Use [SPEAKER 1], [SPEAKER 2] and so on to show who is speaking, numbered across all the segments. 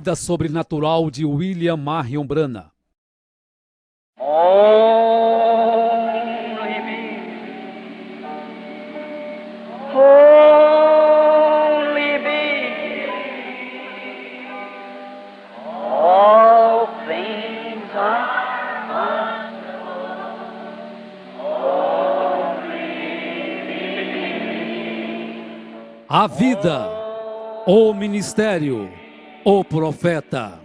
[SPEAKER 1] vida sobrenatural de William Marion Branham.
[SPEAKER 2] Only me, only me, all things are possible, only me.
[SPEAKER 1] A vida, o ministério, o profeta.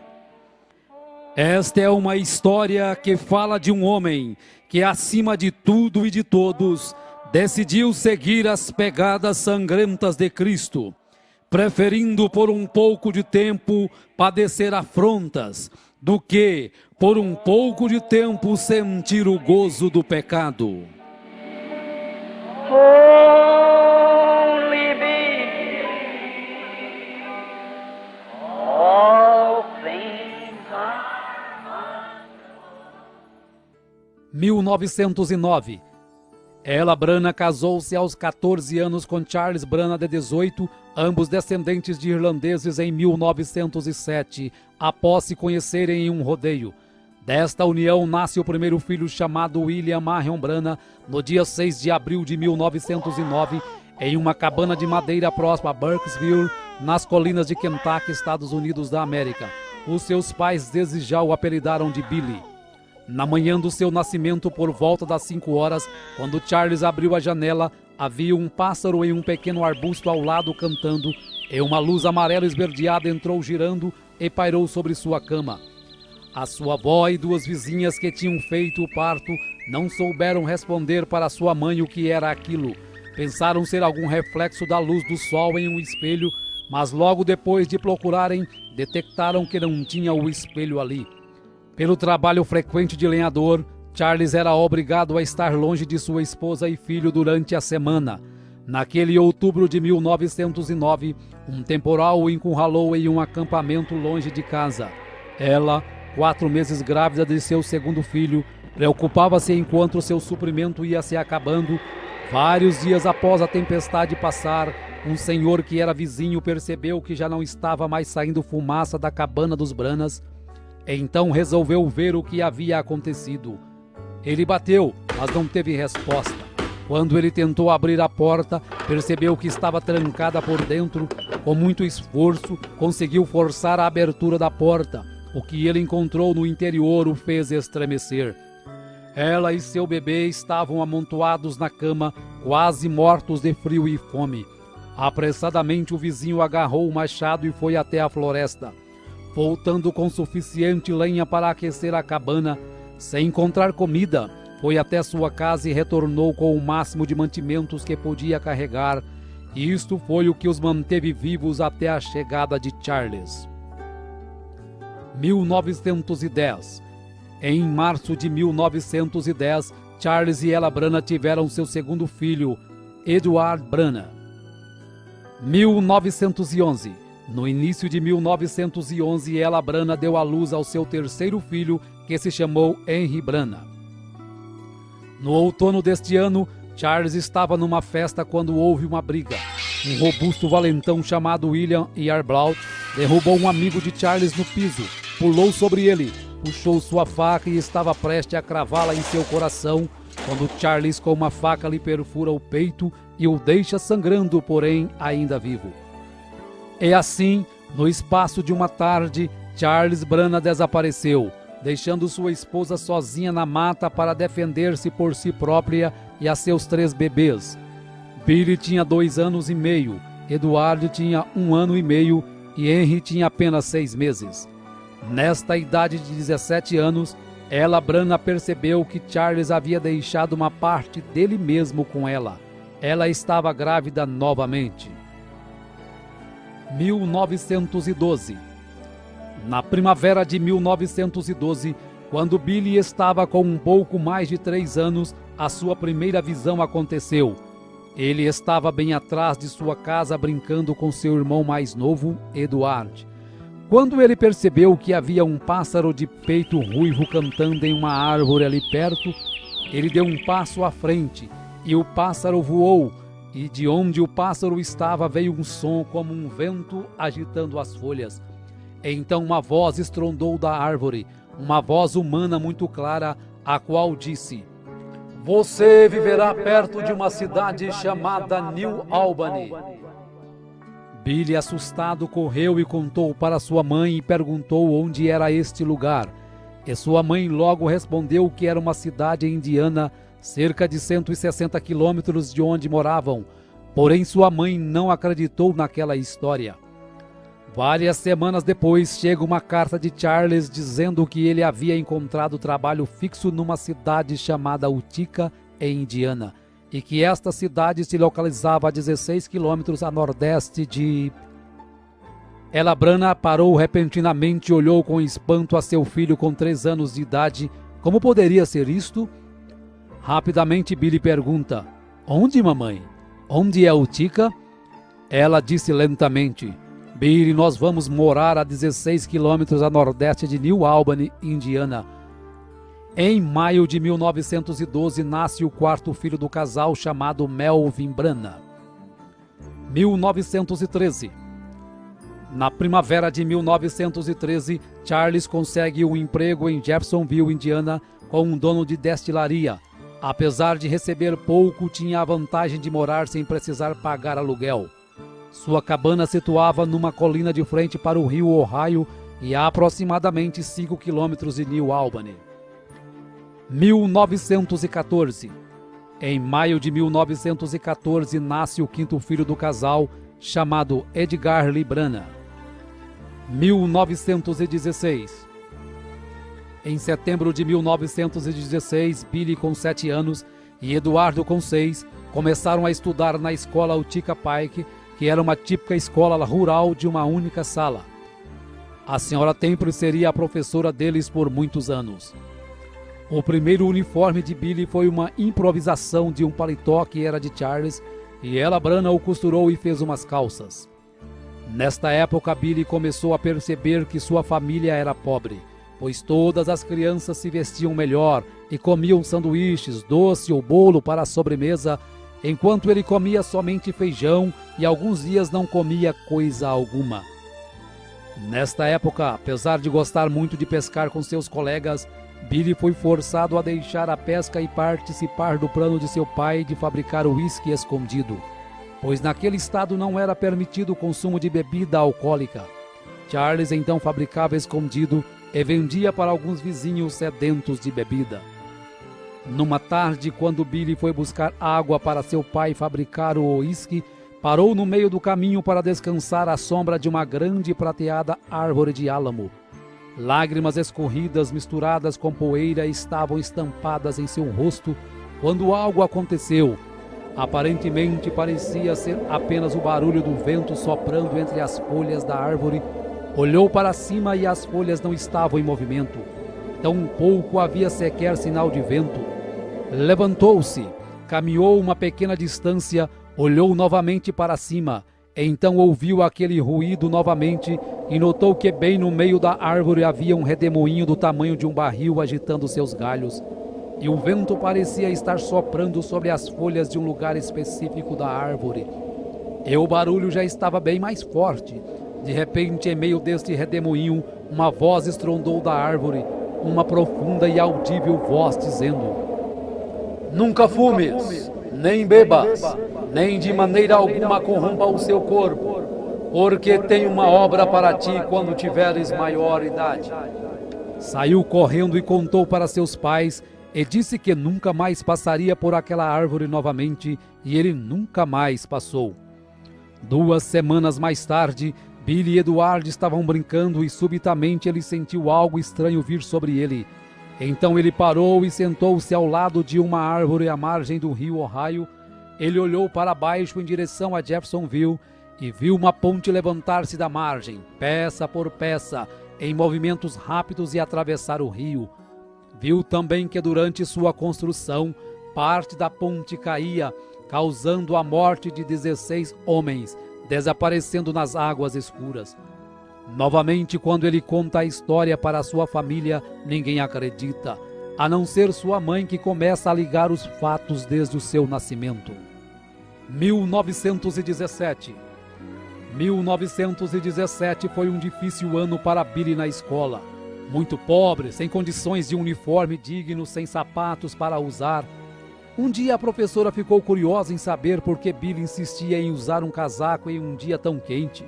[SPEAKER 1] Esta é uma história que fala de um homem que, acima de tudo e de todos, decidiu seguir as pegadas sangrentas de Cristo, preferindo por um pouco de tempo padecer afrontas, do que, por um pouco de tempo, sentir o gozo do pecado.
[SPEAKER 2] Only me, all things are
[SPEAKER 1] 1909. Ella Branham casou-se aos 14 anos com Charles Branham, de 18, ambos descendentes de irlandeses, em 1907, após se conhecerem em um rodeio. Desta união nasce o primeiro filho, chamado William Marion Branham, no dia 6 de abril de 1909, em uma cabana de madeira próxima a Burkesville, nas colinas de Kentucky, Estados Unidos da América. Os seus pais desde já o apelidaram de Billy. Na manhã do seu nascimento, por volta das 5 horas, quando Charles abriu a janela, havia um pássaro em um pequeno arbusto ao lado cantando, e uma luz amarela esverdeada entrou girando e pairou sobre sua cama. A sua avó e duas vizinhas que tinham feito o parto não souberam responder para sua mãe o que era aquilo. Pensaram ser algum reflexo da luz do sol em um espelho, mas logo depois de procurarem, detectaram que não tinha o espelho ali. Pelo trabalho frequente de lenhador, Charles era obrigado a estar longe de sua esposa e filho durante a semana. Naquele outubro de 1909, um temporal o encurralou em um acampamento longe de casa. Ela, 4 meses grávida de seu segundo filho, preocupava-se enquanto seu suprimento ia se acabando. Vários dias após a tempestade passar, um senhor que era vizinho percebeu que já não estava mais saindo fumaça da cabana dos Branhams. Então resolveu ver o que havia acontecido. Ele bateu, mas não teve resposta. Quando ele tentou abrir a porta, percebeu que estava trancada por dentro. Com muito esforço, conseguiu forçar a abertura da porta. O que ele encontrou no interior o fez estremecer. Ela e seu bebê estavam amontoados na cama, quase mortos de frio e fome. Apressadamente o vizinho agarrou o machado e foi até a floresta. Voltando com suficiente lenha para aquecer a cabana, sem encontrar comida, foi até sua casa e retornou com o máximo de mantimentos que podia carregar. E isto foi o que os manteve vivos até a chegada de Charles. 1910. Em março de 1910, Charles e Ella Branham tiveram seu segundo filho, Edward Branham. 1911. No início de 1911, Ella Branham deu à luz ao seu terceiro filho, que se chamou Henry Branham. No outono deste ano, Charles estava numa festa quando houve uma briga. Um robusto valentão chamado William Yarbrough derrubou um amigo de Charles no piso, pulou sobre ele, puxou sua faca e estava prestes a cravá-la em seu coração, quando Charles com uma faca lhe perfura o peito e o deixa sangrando, porém ainda vivo. E assim, no espaço de uma tarde, Charles Branham desapareceu, deixando sua esposa sozinha na mata para defender-se por si própria e a seus 3 bebês. Billy tinha 2 anos e meio, Edward tinha 1 ano e meio e Henry tinha apenas 6 meses. Nesta idade de 17 anos, Ella Branham percebeu que Charles havia deixado uma parte dele mesmo com ela. Ela estava grávida novamente. 1912. Na primavera de 1912, quando Billy estava com um pouco mais de 3 anos, a sua primeira visão aconteceu. Ele estava bem atrás de sua casa brincando com seu irmão mais novo, Edward. Quando ele percebeu que havia um pássaro de peito ruivo cantando em uma árvore ali perto, ele deu um passo à frente e o pássaro voou, e de onde o pássaro estava veio um som como um vento agitando as folhas. Então uma voz estrondou da árvore, uma voz humana muito clara, a qual disse: Você viverá perto de uma cidade chamada New Albany. Billy, assustado, correu e contou para sua mãe e perguntou onde era este lugar. E sua mãe logo respondeu que era uma cidade indiana, cerca de 160 quilômetros de onde moravam. Porém, sua mãe não acreditou naquela história. Várias semanas depois, chega uma carta de Charles dizendo que ele havia encontrado trabalho fixo numa cidade chamada Utica, em Indiana, e que esta cidade se localizava a 16 quilômetros a nordeste de... Ela Branagh parou repentinamente e olhou com espanto a seu filho com 3 anos de idade. Como poderia ser isto? Rapidamente Billy pergunta: Onde, mamãe? Onde é Utica? Ela disse lentamente: Billy, nós vamos morar a 16 quilômetros a nordeste de New Albany, Indiana. Em maio de 1912 nasce o 4º filho do casal, chamado Melvin Branagh. 1913. Na primavera de 1913, Charles consegue um emprego em Jeffersonville, Indiana, com um dono de destilaria. Apesar de receber pouco, tinha a vantagem de morar sem precisar pagar aluguel. Sua cabana situava numa colina de frente para o rio Ohio e a aproximadamente 5 quilômetros de New Albany. 1914. Em maio de 1914 nasce o 5º filho do casal, chamado Edgar Lee Branagh. 1916. Em setembro de 1916, Billy, com 7 anos, e Eduardo, com 6, começaram a estudar na escola Utica Pike, que era uma típica escola rural de uma única sala. A senhora Temple seria a professora deles por muitos anos. O primeiro uniforme de Billy foi uma improvisação de um paletó que era de Charles, e ela Branagh o costurou e fez umas calças. Nesta época, Billy começou a perceber que sua família era pobre, pois todas as crianças se vestiam melhor e comiam sanduíches, doce ou bolo para a sobremesa, enquanto ele comia somente feijão e alguns dias não comia coisa alguma. Nesta época, apesar de gostar muito de pescar com seus colegas, Billy foi forçado a deixar a pesca e participar do plano de seu pai de fabricar uísque escondido, pois naquele estado não era permitido o consumo de bebida alcoólica. Charles então fabricava escondido e vendia para alguns vizinhos sedentos de bebida. Numa tarde, quando Billy foi buscar água para seu pai fabricar o uísque, parou no meio do caminho para descansar à sombra de uma grande e prateada árvore de álamo. Lágrimas escorridas misturadas com poeira estavam estampadas em seu rosto quando algo aconteceu. Aparentemente parecia ser apenas o barulho do vento soprando entre as folhas da árvore. Olhou para cima e as folhas não estavam em movimento. Tampouco havia sequer sinal de vento. Levantou-se, caminhou uma pequena distância, olhou novamente para cima. Então ouviu aquele ruído novamente e notou que bem no meio da árvore havia um redemoinho do tamanho de um barril agitando seus galhos, e o vento parecia estar soprando sobre as folhas de um lugar específico da árvore. E o barulho já estava bem mais forte. De repente, em meio deste redemoinho, uma voz estrondou da árvore, uma profunda e audível voz dizendo: Nunca fumes, nem bebas, nem de maneira alguma corrompa o seu corpo, porque tem uma obra para ti quando tiveres maior idade. Saiu correndo e contou para seus pais, e disse que nunca mais passaria por aquela árvore novamente, e ele nunca mais passou. 2 semanas mais tarde, Billy e Eduardo estavam brincando e subitamente ele sentiu algo estranho vir sobre ele. Então ele parou e sentou-se ao lado de uma árvore à margem do rio Ohio. Ele olhou para baixo em direção a Jeffersonville e viu uma ponte levantar-se da margem, peça por peça, em movimentos rápidos e atravessar o rio. Viu também que durante sua construção, parte da ponte caía, causando a morte de 16 homens, desaparecendo nas águas escuras. Novamente, quando ele conta a história para sua família, ninguém acredita, a não ser sua mãe, que começa a ligar os fatos desde o seu nascimento. 1917. 1917 foi um difícil ano para Billy na escola. Muito pobre, sem condições de uniforme digno, sem sapatos para usar. Um dia a professora ficou curiosa em saber por que Billy insistia em usar um casaco em um dia tão quente.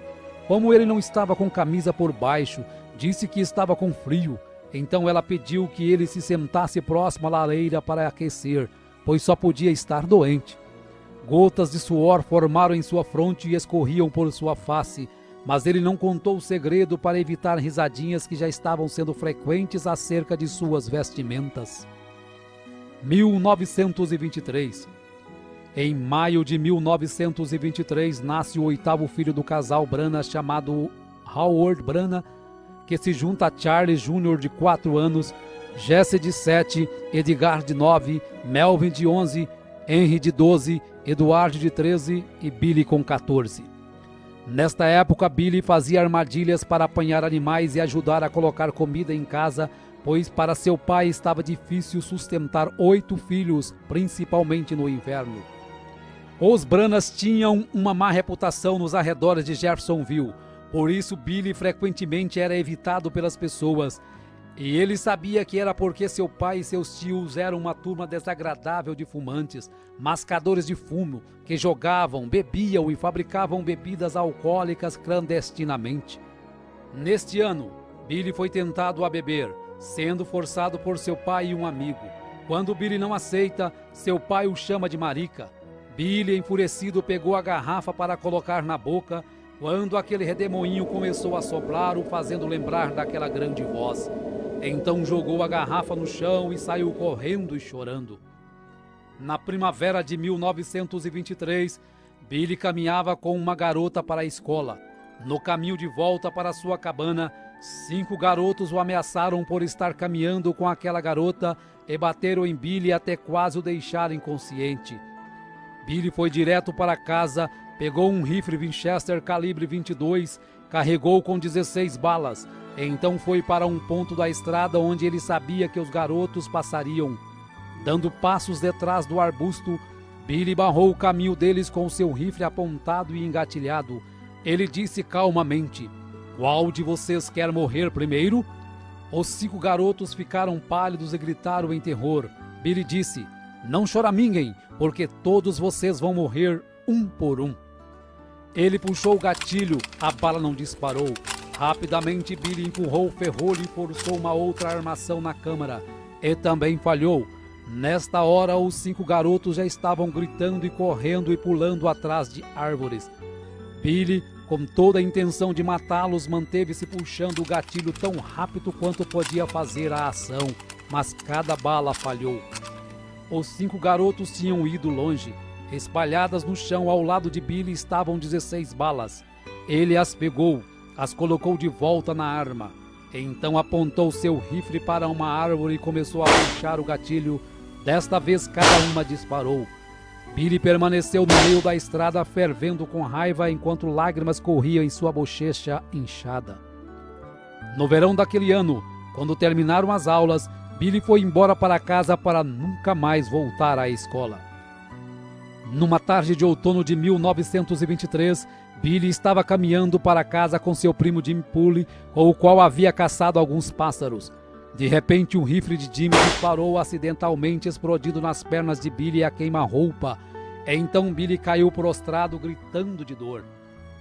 [SPEAKER 1] Como ele não estava com camisa por baixo, disse que estava com frio. Então ela pediu que ele se sentasse próximo à lareira para aquecer, pois só podia estar doente. Gotas de suor formaram em sua fronte e escorriam por sua face, mas ele não contou o segredo para evitar risadinhas que já estavam sendo frequentes acerca de suas vestimentas. 1923. Em maio de 1923, nasce o 8º filho do casal Branagh, chamado Howard Branagh, que se junta a Charles Jr. de 4 anos, Jesse de 7, Edgar de 9, Melvin de 11, Henry de 12, Eduardo de 13 e Billy com 14. Nesta época, Billy fazia armadilhas para apanhar animais e ajudar a colocar comida em casa, pois para seu pai estava difícil sustentar 8 filhos, principalmente no inverno. Os Branaghs tinham uma má reputação nos arredores de Jeffersonville, por isso Billy frequentemente era evitado pelas pessoas. E ele sabia que era porque seu pai e seus tios eram uma turma desagradável de fumantes, mascadores de fumo, que jogavam, bebiam e fabricavam bebidas alcoólicas clandestinamente. Neste ano, Billy foi tentado a beber, sendo forçado por seu pai e um amigo. Quando Billy não aceita, seu pai o chama de marica. Billy, enfurecido, pegou a garrafa para colocar na boca, quando aquele redemoinho começou a soprar, o fazendo lembrar daquela grande voz. Então jogou a garrafa no chão e saiu correndo e chorando. Na primavera de 1923, Billy caminhava com uma garota para a escola. No caminho de volta para sua cabana, 5 garotos o ameaçaram por estar caminhando com aquela garota e bateram em Billy até quase o deixar inconsciente. Billy foi direto para casa, pegou um rifle Winchester calibre 22, carregou com 16 balas, e então foi para um ponto da estrada onde ele sabia que os garotos passariam. Dando passos detrás do arbusto, Billy barrou o caminho deles com seu rifle apontado e engatilhado. Ele disse calmamente: "Qual de vocês quer morrer primeiro?" Os 5 garotos ficaram pálidos e gritaram em terror. Billy disse: "Não choraminguem, porque todos vocês vão morrer um por um." Ele puxou o gatilho, a bala não disparou. Rapidamente Billy empurrou o ferrolho e forçou uma outra armação na câmara. E também falhou. Nesta hora, os 5 garotos já estavam gritando e correndo e pulando atrás de árvores. Billy, com toda a intenção de matá-los, manteve-se puxando o gatilho tão rápido quanto podia fazer a ação, mas cada bala falhou. Os 5 garotos tinham ido longe. Espalhadas no chão ao lado de Billy estavam 16 balas. Ele as pegou, as colocou de volta na arma. Então apontou seu rifle para uma árvore e começou a puxar o gatilho. Desta vez cada uma disparou. Billy permaneceu no meio da estrada fervendo com raiva enquanto lágrimas corriam em sua bochecha inchada. No verão daquele ano, quando terminaram as aulas, Billy foi embora para casa para nunca mais voltar à escola. Numa tarde de outono de 1923, Billy estava caminhando para casa com seu primo Jimmy Poole, com o qual havia caçado alguns pássaros. De repente, um rifle de Jimmy disparou acidentalmente, explodindo nas pernas de Billy a queima-roupa. Então Billy caiu prostrado, gritando de dor.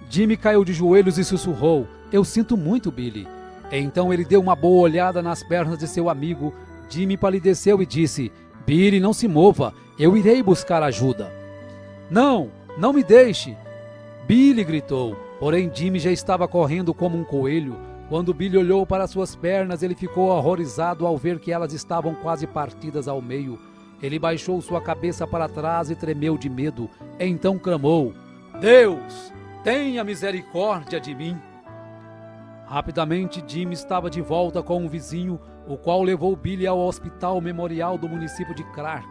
[SPEAKER 1] Jimmy caiu de joelhos e sussurrou: "Eu sinto muito, Billy." Então ele deu uma boa olhada nas pernas de seu amigo. Jimmy palideceu e disse: "Billy, não se mova, eu irei buscar ajuda." "Não, não me deixe!" Billy gritou, porém Jimmy já estava correndo como um coelho. Quando Billy olhou para suas pernas, ele ficou horrorizado ao ver que elas estavam quase partidas ao meio. Ele baixou sua cabeça para trás e tremeu de medo. Então clamou: "Deus, tenha misericórdia de mim!" Rapidamente, Jimmy estava de volta com um vizinho, o qual levou Billy ao hospital memorial do município de Clark.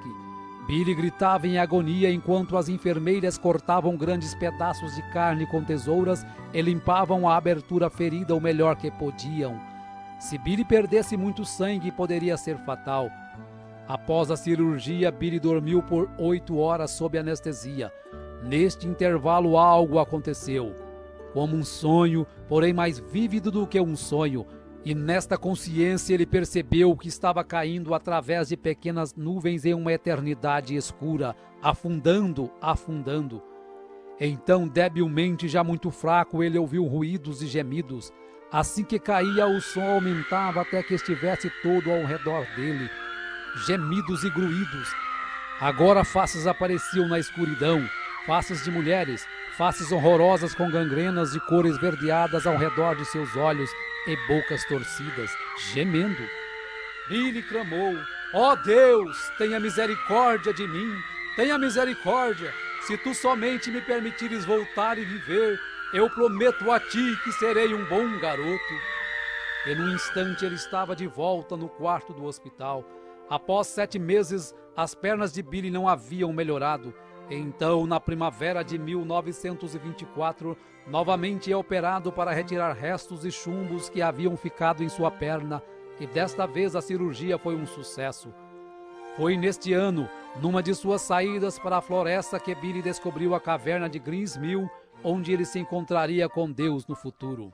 [SPEAKER 1] Billy gritava em agonia enquanto as enfermeiras cortavam grandes pedaços de carne com tesouras e limpavam a abertura ferida o melhor que podiam. Se Billy perdesse muito sangue, poderia ser fatal. Após a cirurgia, Billy dormiu por 8 horas sob anestesia. Neste intervalo, algo aconteceu. como um sonho, porém mais vívido do que um sonho. E nesta consciência ele percebeu que estava caindo através de pequenas nuvens em uma eternidade escura, afundando, afundando. Então, debilmente, já muito fraco, ele ouviu ruídos e gemidos. Assim que caía, o som aumentava até que estivesse todo ao redor dele. Gemidos e gruídos. Agora faces apareciam na escuridão, faces de mulheres, faces horrorosas com gangrenas de cor esverdeadas ao redor de seus olhos e bocas torcidas, gemendo. Billy clamou: ó Deus, tenha misericórdia de mim, tenha misericórdia. Se tu somente me permitires voltar e viver, eu prometo a ti que serei um bom garoto. E num instante ele estava de volta no quarto do hospital. Após 7 meses, as pernas de Billy não haviam melhorado. Então, na primavera de 1924, novamente é operado para retirar restos e chumbos que haviam ficado em sua perna, e desta vez a cirurgia foi um sucesso. Foi neste ano, numa de suas saídas para a floresta, que Billy descobriu a caverna de Greens Mill, onde ele se encontraria com Deus no futuro.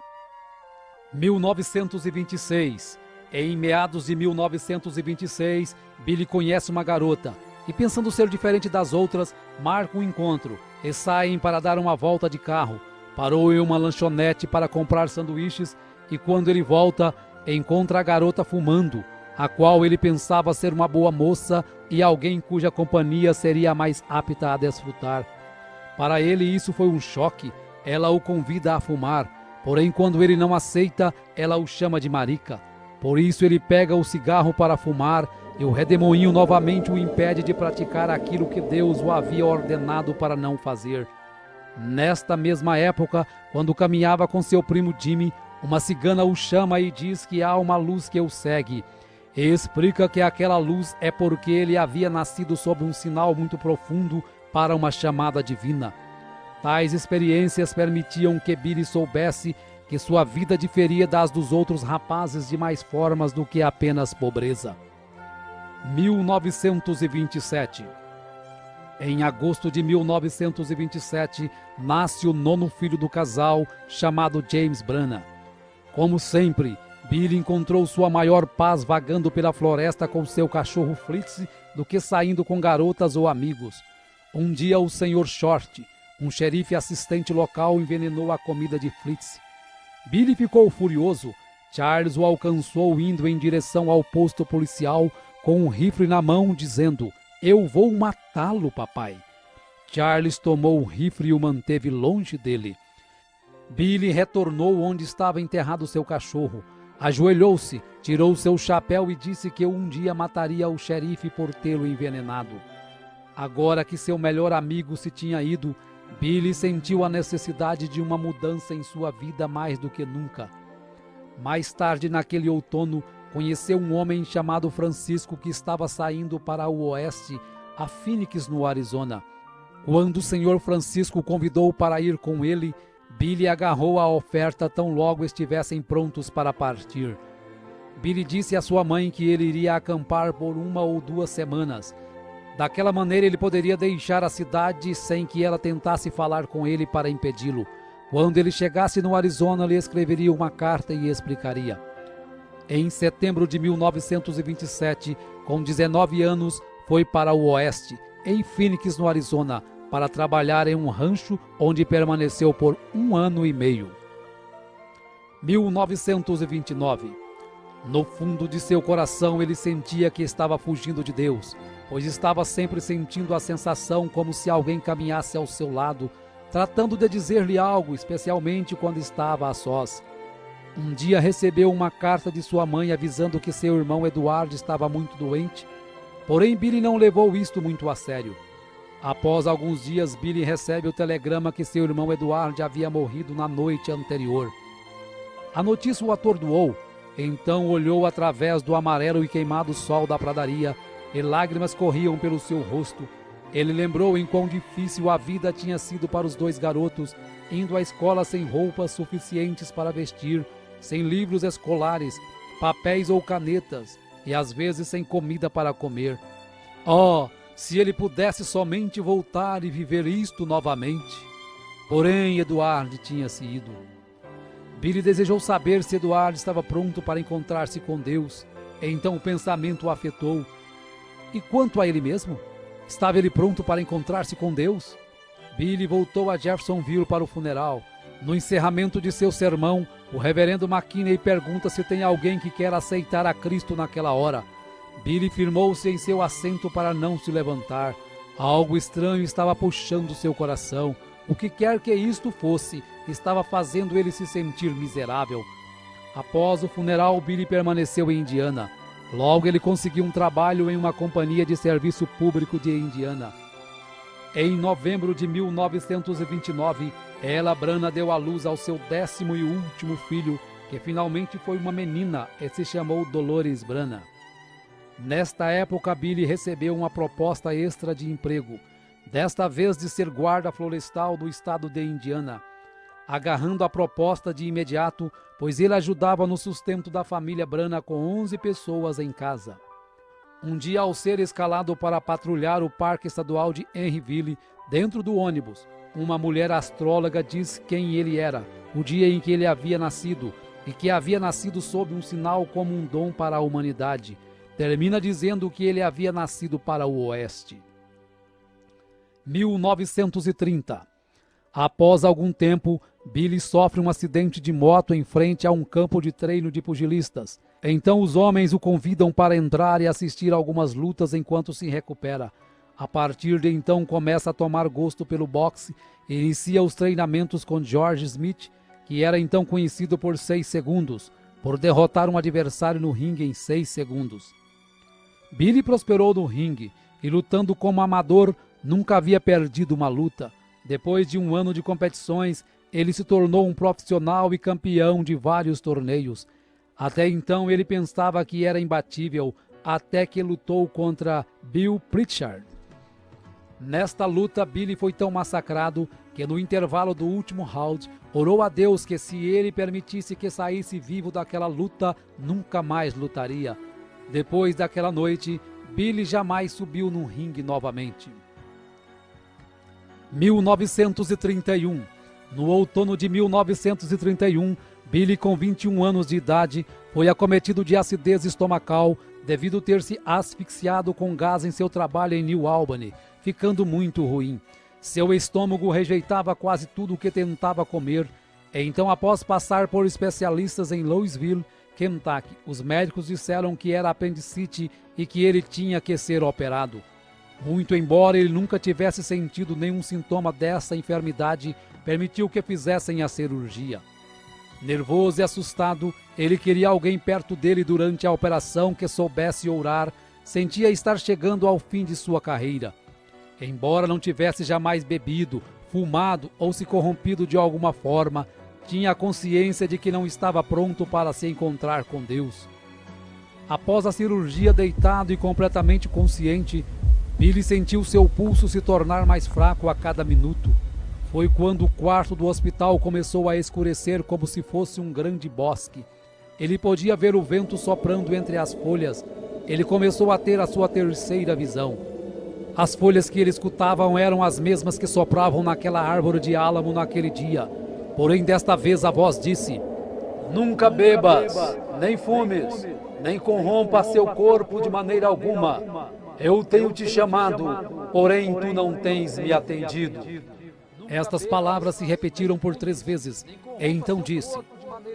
[SPEAKER 1] 1926. Em meados de 1926, Billy conhece uma garota e, pensando ser diferente das outras, marca um encontro e saem para dar uma volta de carro. Parou em uma lanchonete para comprar sanduíches e, quando ele volta, encontra a garota fumando, a qual ele pensava ser uma boa moça e alguém cuja companhia seria mais apta a desfrutar. Para ele isso foi um choque. Ela o convida a fumar, porém quando ele não aceita, ela o chama de marica. Por isso ele pega o cigarro para fumar e o redemoinho novamente o impede de praticar aquilo que Deus o havia ordenado para não fazer. Nesta mesma época, quando caminhava com seu primo Jimmy, uma cigana o chama e diz que há uma luz que o segue. E explica que aquela luz é porque ele havia nascido sob um sinal muito profundo para uma chamada divina. Tais experiências permitiam que Billy soubesse que sua vida diferia das dos outros rapazes de mais formas do que apenas pobreza. 1927. Em agosto de 1927, nasce o 9º filho do casal, chamado James Branagh. Como sempre, Billy encontrou sua maior paz vagando pela floresta com seu cachorro Fritz do que saindo com garotas ou amigos. Um dia o Sr. Short, um xerife assistente local, envenenou a comida de Fritz. Billy ficou furioso. Charles o alcançou indo em direção ao posto policial com um rifle na mão, dizendo: "Eu vou matá-lo, papai." Charles tomou o rifle e o manteve longe dele. Billy retornou onde estava enterrado seu cachorro. Ajoelhou-se, tirou seu chapéu e disse que um dia mataria o xerife por tê-lo envenenado. Agora que seu melhor amigo se tinha ido, Billy sentiu a necessidade de uma mudança em sua vida mais do que nunca. Mais tarde, naquele outono, conheceu um homem chamado Francisco que estava saindo para o oeste, a Phoenix, no Arizona. Quando o Sr. Francisco o convidou para ir com ele, Billy agarrou a oferta tão logo estivessem prontos para partir. Billy disse à sua mãe que ele iria acampar por 1 ou 2 semanas. Daquela maneira ele poderia deixar a cidade sem que ela tentasse falar com ele para impedi-lo. Quando ele chegasse no Arizona, lhe escreveria uma carta e explicaria. Em setembro de 1927, com 19 anos, foi para o oeste, em Phoenix, no Arizona, para trabalhar em um rancho onde permaneceu por 1 ano e meio. 1929. No fundo de seu coração ele sentia que estava fugindo de Deus, pois estava sempre sentindo a sensação como se alguém caminhasse ao seu lado, tratando de dizer-lhe algo, especialmente quando estava a sós. Um dia recebeu uma carta de sua mãe avisando que seu irmão Eduardo estava muito doente, porém Billy não levou isto muito a sério. Após alguns dias, Billy recebe o telegrama que seu irmão Eduardo havia morrido na noite anterior. A notícia o atordoou. Então olhou através do amarelo e queimado sol da pradaria, e lágrimas corriam pelo seu rosto. Ele lembrou em quão difícil a vida tinha sido para os 2 garotos, indo à escola sem roupas suficientes para vestir, sem livros escolares, papéis ou canetas, e às vezes sem comida para comer. Oh, se ele pudesse somente voltar e viver isto novamente! Porém, Eduardo tinha-se ido. Billy desejou saber se Eduardo estava pronto para encontrar-se com Deus. Então o pensamento o afetou. E quanto a ele mesmo? Estava ele pronto para encontrar-se com Deus? Billy voltou a Jeffersonville para o funeral. No encerramento de seu sermão, o reverendo McKinney pergunta se tem alguém que quer aceitar a Cristo naquela hora. Billy firmou-se em seu assento para não se levantar. Algo estranho estava puxando seu coração. O que quer que isto fosse, estava fazendo ele se sentir miserável. Após o funeral, Billy permaneceu em Indiana. Logo ele conseguiu um trabalho em uma companhia de serviço público de Indiana. Em novembro de 1929, Ella Branham deu à luz ao seu 10º e último filho, que finalmente foi uma menina e se chamou Dolores Branham. Nesta época, Billy recebeu uma proposta extra de emprego, desta vez de ser guarda florestal do estado de Indiana, agarrando a proposta de imediato, pois ele ajudava no sustento da família Branham com 11 pessoas em casa. Um dia, ao ser escalado para patrulhar o Parque Estadual de Henryville, dentro do ônibus, uma mulher astróloga diz quem ele era, o dia em que ele havia nascido, e que havia nascido sob um sinal como um dom para a humanidade. Termina dizendo que ele havia nascido para o Oeste. 1930. Após algum tempo, Billy sofre um acidente de moto em frente a um campo de treino de pugilistas. Então os homens o convidam para entrar e assistir algumas lutas enquanto se recupera. A partir de então começa a tomar gosto pelo boxe e inicia os treinamentos com George Smith, que era então conhecido por 6 segundos, por derrotar um adversário no ringue em 6 segundos. Billy prosperou no ringue e, lutando como amador, nunca havia perdido uma luta. Depois de um ano de competições, ele se tornou um profissional e campeão de vários torneios. Até então ele pensava que era imbatível, até que lutou contra Bill Pritchard. Nesta luta, Billy foi tão massacrado que no intervalo do último round, orou a Deus que se ele permitisse que saísse vivo daquela luta, nunca mais lutaria. Depois daquela noite, Billy jamais subiu num ringue novamente. 1931. No outono de 1931, Billy, com 21 anos de idade, foi acometido de acidez estomacal devido ter se asfixiado com gás em seu trabalho em New Albany, ficando muito ruim. Seu estômago rejeitava quase tudo o que tentava comer. Então, após passar por especialistas em Louisville, Kentucky, os médicos disseram que era apendicite e que ele tinha que ser operado. Muito embora ele nunca tivesse sentido nenhum sintoma dessa enfermidade, permitiu que fizessem a cirurgia. Nervoso e assustado, ele queria alguém perto dele durante a operação que soubesse orar, sentia estar chegando ao fim de sua carreira. Embora não tivesse jamais bebido, fumado ou se corrompido de alguma forma, tinha a consciência de que não estava pronto para se encontrar com Deus. Após a cirurgia, deitado e completamente consciente, Billy sentiu seu pulso se tornar mais fraco a cada minuto. Foi quando o quarto do hospital começou a escurecer como se fosse um grande bosque. Ele podia ver o vento soprando entre as folhas. Ele começou a ter a sua terceira visão. As folhas que ele escutava eram as mesmas que sopravam naquela árvore de álamo naquele dia. Porém, desta vez a voz disse: "Nunca bebas, nem fumes, nem corrompa seu corpo de maneira alguma. Eu tenho te chamado, porém tu não tens me atendido." Estas palavras se repetiram por 3 vezes. E então disse: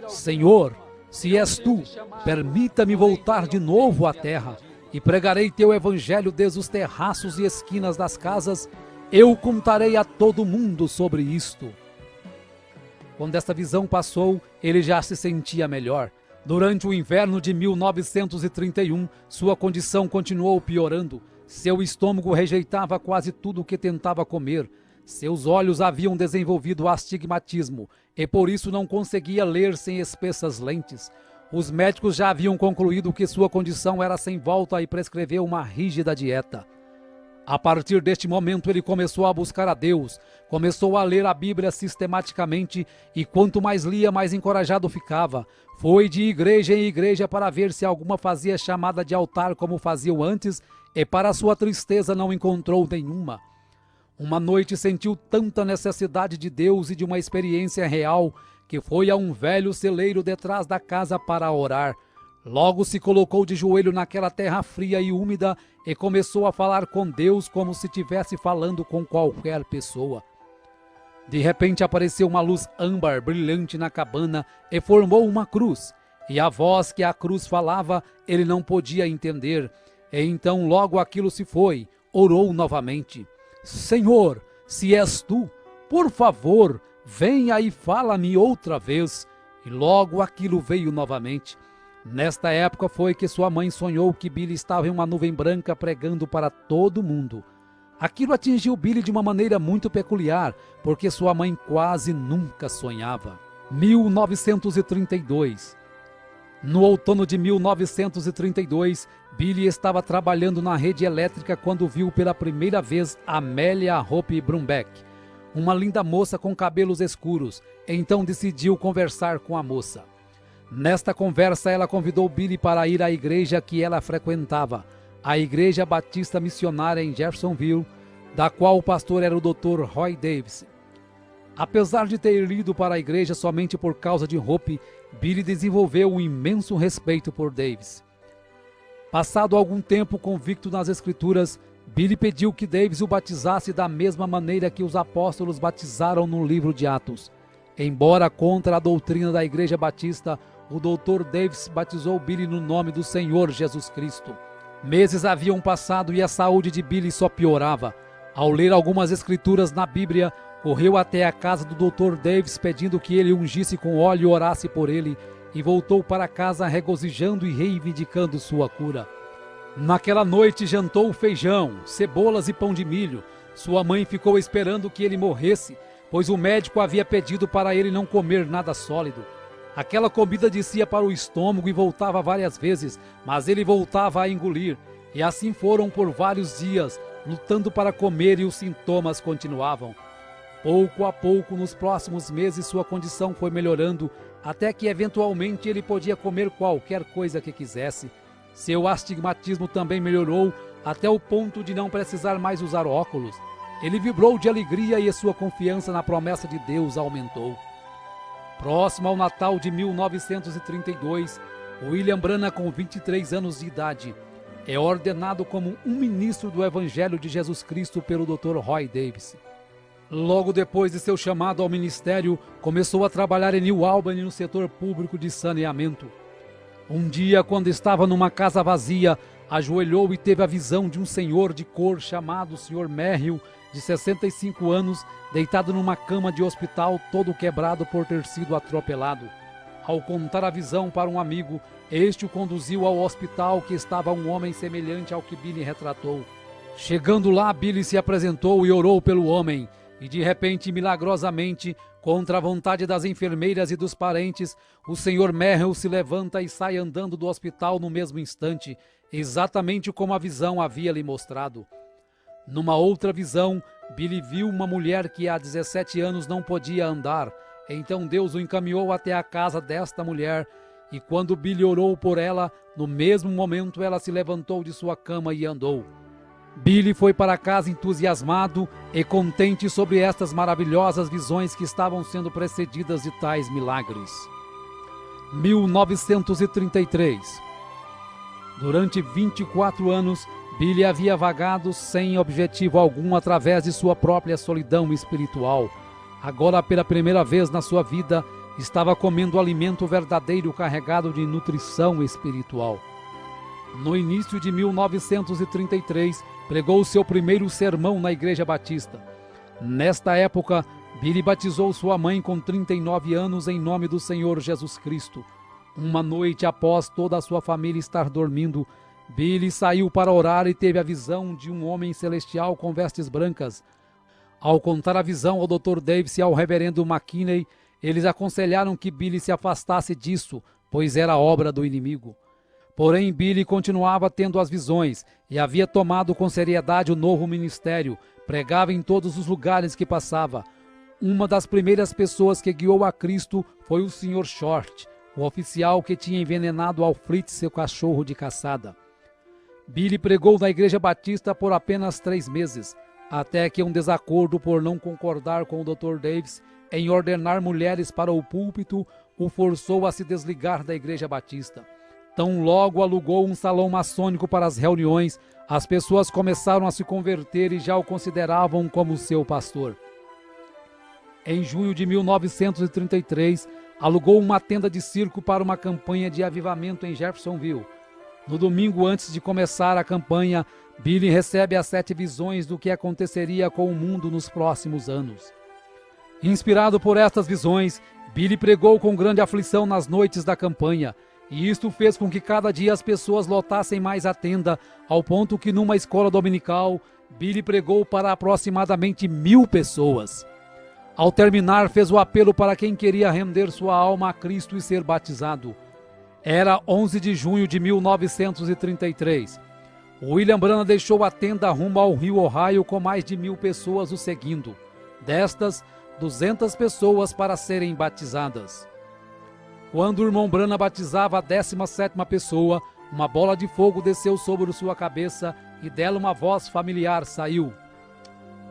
[SPEAKER 1] "Senhor, se és tu, permita-me voltar de novo à terra, e pregarei teu evangelho desde os terraços e esquinas das casas. Eu contarei a todo mundo sobre isto." Quando esta visão passou, ele já se sentia melhor. Durante o inverno de 1931, sua condição continuou piorando. Seu estômago rejeitava quase tudo o que tentava comer. Seus olhos haviam desenvolvido astigmatismo e por isso não conseguia ler sem espessas lentes. Os médicos já haviam concluído que sua condição era sem volta e prescreveu uma rígida dieta. A partir deste momento ele começou a buscar a Deus, começou a ler a Bíblia sistematicamente e quanto mais lia, mais encorajado ficava. Foi de igreja em igreja para ver se alguma fazia chamada de altar como faziam antes e para sua tristeza não encontrou nenhuma. Uma noite sentiu tanta necessidade de Deus e de uma experiência real que foi a um velho celeiro detrás da casa para orar. Logo se colocou de joelho naquela terra fria e úmida e começou a falar com Deus como se estivesse falando com qualquer pessoa. De repente apareceu uma luz âmbar brilhante na cabana e formou uma cruz. E a voz que a cruz falava ele não podia entender. E então logo aquilo se foi. Orou novamente. Senhor, se és tu, por favor, venha e fala-me outra vez. E logo aquilo veio novamente. Nesta época foi que sua mãe sonhou que Billy estava em uma nuvem branca pregando para todo mundo. Aquilo atingiu Billy de uma maneira muito peculiar, porque sua mãe quase nunca sonhava. 1932. No outono de 1932, Billy estava trabalhando na rede elétrica quando viu pela primeira vez Amelia Hope Brumbeck, uma linda moça com cabelos escuros. Então decidiu conversar com a moça. Nesta conversa, ela convidou Billy para ir à igreja que ela frequentava, a Igreja Batista Missionária em Jeffersonville, da qual o pastor era o Dr. Roy Davis. Apesar de ter ido para a igreja somente por causa de Hope, Billy desenvolveu um imenso respeito por Davis. Passado algum tempo convicto nas Escrituras, Billy pediu que Davis o batizasse da mesma maneira que os apóstolos batizaram no livro de Atos. Embora contra a doutrina da Igreja Batista, o Dr. Davis batizou Billy no nome do Senhor Jesus Cristo. Meses haviam passado e a saúde de Billy só piorava. Ao ler algumas escrituras na Bíblia, correu até a casa do Dr. Davis pedindo que ele ungisse com óleo e orasse por ele, e voltou para casa regozijando e reivindicando sua cura. Naquela noite jantou feijão, cebolas e pão de milho. Sua mãe ficou esperando que ele morresse, pois o médico havia pedido para ele não comer nada sólido. Aquela comida descia para o estômago e voltava várias vezes, mas ele voltava a engolir. E assim foram por vários dias, lutando para comer, e os sintomas continuavam. Pouco a pouco, nos próximos meses, sua condição foi melhorando, até que eventualmente ele podia comer qualquer coisa que quisesse. Seu astigmatismo também melhorou, até o ponto de não precisar mais usar óculos. Ele vibrou de alegria e sua confiança na promessa de Deus aumentou. Próximo ao Natal de 1932, William Branham, com 23 anos de idade, é ordenado como um ministro do Evangelho de Jesus Cristo pelo Dr. Roy Davis. Logo depois de seu chamado ao ministério, começou a trabalhar em New Albany no setor público de saneamento. Um dia, quando estava numa casa vazia, ajoelhou e teve a visão de um senhor de cor chamado Sr. Merrill, de 65 anos, deitado numa cama de hospital, todo quebrado por ter sido atropelado. Ao contar a visão para um amigo, este o conduziu ao hospital, que estava um homem semelhante ao que Billy retratou. Chegando lá, Billy se apresentou e orou pelo homem, e de repente, milagrosamente, contra a vontade das enfermeiras e dos parentes, o Sr. Merrill se levanta e sai andando do hospital no mesmo instante, exatamente como a visão havia lhe mostrado. Numa outra visão, Billy viu uma mulher que há 17 anos não podia andar. Então Deus o encaminhou até a casa desta mulher, e quando Billy orou por ela, no mesmo momento ela se levantou de sua cama e andou. Billy foi para casa entusiasmado e contente sobre estas maravilhosas visões que estavam sendo precedidas de tais milagres. 1933. Durante 24 anos, Billy havia vagado sem objetivo algum através de sua própria solidão espiritual. Agora, pela primeira vez na sua vida, estava comendo alimento verdadeiro carregado de nutrição espiritual. No início de 1933, pregou seu primeiro sermão na Igreja Batista. Nesta época, Billy batizou sua mãe com 39 anos em nome do Senhor Jesus Cristo. Uma noite após toda a sua família estar dormindo, Billy saiu para orar e teve a visão de um homem celestial com vestes brancas. Ao contar a visão ao Dr. Davis e ao reverendo McKinney, eles aconselharam que Billy se afastasse disso, pois era obra do inimigo. Porém, Billy continuava tendo as visões e havia tomado com seriedade o novo ministério, pregava em todos os lugares que passava. Uma das primeiras pessoas que guiou a Cristo foi o Sr. Short, o oficial que tinha envenenado ao Fritz, seu cachorro de caçada. Billy pregou na Igreja Batista por apenas 3 meses. até que um desacordo por não concordar com o Dr. Davis em ordenar mulheres para o púlpito o forçou a se desligar da Igreja Batista. Tão logo alugou um salão maçônico para as reuniões, as pessoas começaram a se converter e já o consideravam como seu pastor. Em junho de 1933, alugou uma tenda de circo para uma campanha de avivamento em Jeffersonville. No domingo antes de começar a campanha, Billy recebe as 7 visões do que aconteceria com o mundo nos próximos anos. Inspirado por estas visões, Billy pregou com grande aflição nas noites da campanha, e isto fez com que cada dia as pessoas lotassem mais a tenda, ao ponto que numa escola dominical, Billy pregou para aproximadamente 1000 pessoas. Ao terminar, fez o apelo para quem queria render sua alma a Cristo e ser batizado. Era 11 de junho de 1933. William Branham deixou a tenda rumo ao rio Ohio com mais de 1000 pessoas o seguindo. Destas, 200 pessoas para serem batizadas. Quando o irmão Branham batizava a 17ª pessoa, uma bola de fogo desceu sobre sua cabeça e dela uma voz familiar saiu.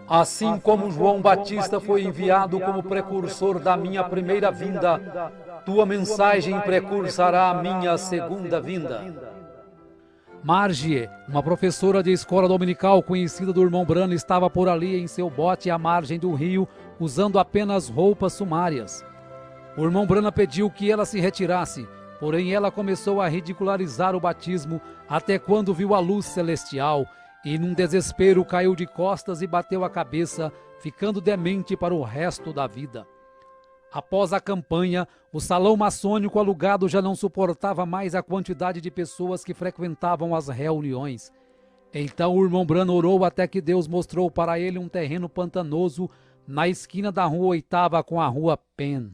[SPEAKER 1] Assim como João Batista foi enviado como precursor da minha primeira vinda, tua mensagem precursará a minha segunda vinda. Margie, uma professora de escola dominical conhecida do irmão Branham, estava por ali em seu bote à margem do rio, usando apenas roupas sumárias. O irmão Branham pediu que ela se retirasse, porém ela começou a ridicularizar o batismo até quando viu a luz celestial e, num desespero, caiu de costas e bateu a cabeça, ficando demente para o resto da vida. Após a campanha, o salão maçônico alugado já não suportava mais a quantidade de pessoas que frequentavam as reuniões. Então o irmão Branham orou até que Deus mostrou para ele um terreno pantanoso na esquina da rua 8ª com a rua Penn.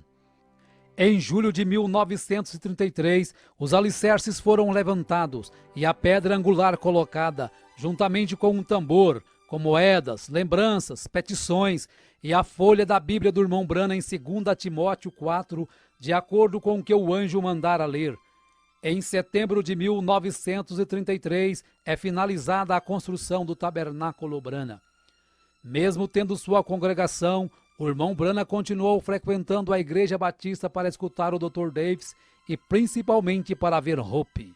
[SPEAKER 1] Em julho de 1933, os alicerces foram levantados e a pedra angular colocada, juntamente com um tambor, com moedas, lembranças, petições e a folha da Bíblia do irmão Branham em 2 Timóteo 4, de acordo com o que o anjo mandara ler. Em setembro de 1933, é finalizada a construção do tabernáculo Branham. Mesmo tendo sua congregação, o irmão Branham continuou frequentando a Igreja Batista para escutar o Dr. Davis e principalmente para ver Hope.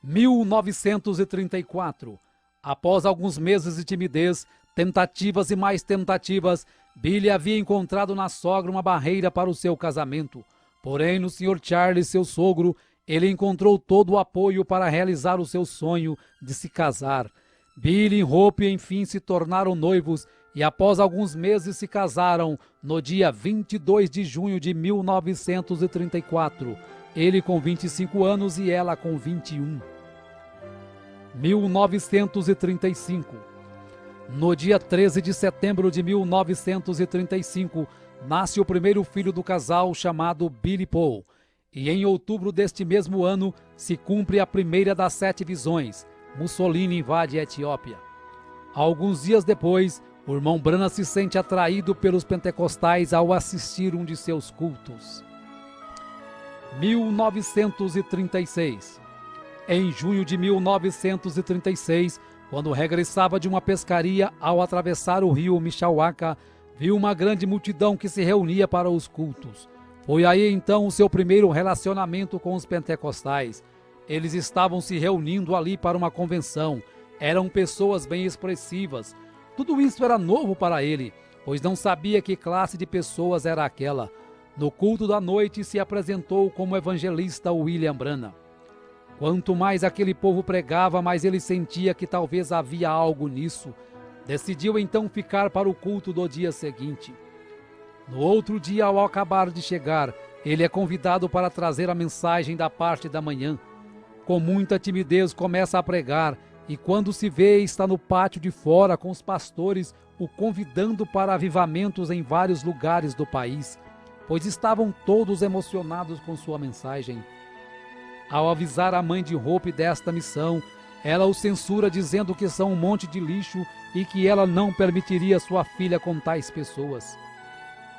[SPEAKER 1] 1934. Após alguns meses de timidez, tentativas e mais tentativas, Billy havia encontrado na sogra uma barreira para o seu casamento. Porém, no Sr. Charles, seu sogro, ele encontrou todo o apoio para realizar o seu sonho de se casar. Billy e Hope, enfim, se tornaram noivos e após alguns meses se casaram no dia 22 de junho de 1934. Ele com 25 anos e ela com 21. 1935. No dia 13 de setembro de 1935, nasce o primeiro filho do casal, chamado Billy Paul. E em outubro deste mesmo ano, se cumpre a primeira das 7 visões. Mussolini invade a Etiópia. Alguns dias depois, o irmão Branham se sente atraído pelos pentecostais ao assistir um de seus cultos. 1936. Em junho de 1936, quando regressava de uma pescaria, ao atravessar o rio Mishawaka, viu uma grande multidão que se reunia para os cultos. Foi aí então o seu primeiro relacionamento com os pentecostais. Eles estavam se reunindo ali para uma convenção. Eram pessoas bem expressivas. Tudo isso era novo para ele, pois não sabia que classe de pessoas era aquela. No culto da noite se apresentou como evangelista William Branham. Quanto mais aquele povo pregava, mais ele sentia que talvez havia algo nisso. Decidiu então ficar para o culto do dia seguinte. No outro dia, ao acabar de chegar, ele é convidado para trazer a mensagem da parte da manhã. Com muita timidez começa a pregar e quando se vê está no pátio de fora com os pastores o convidando para avivamentos em vários lugares do país, pois estavam todos emocionados com sua mensagem. Ao avisar a mãe de Hope desta missão, ela o censura dizendo que são um monte de lixo e que ela não permitiria sua filha com tais pessoas.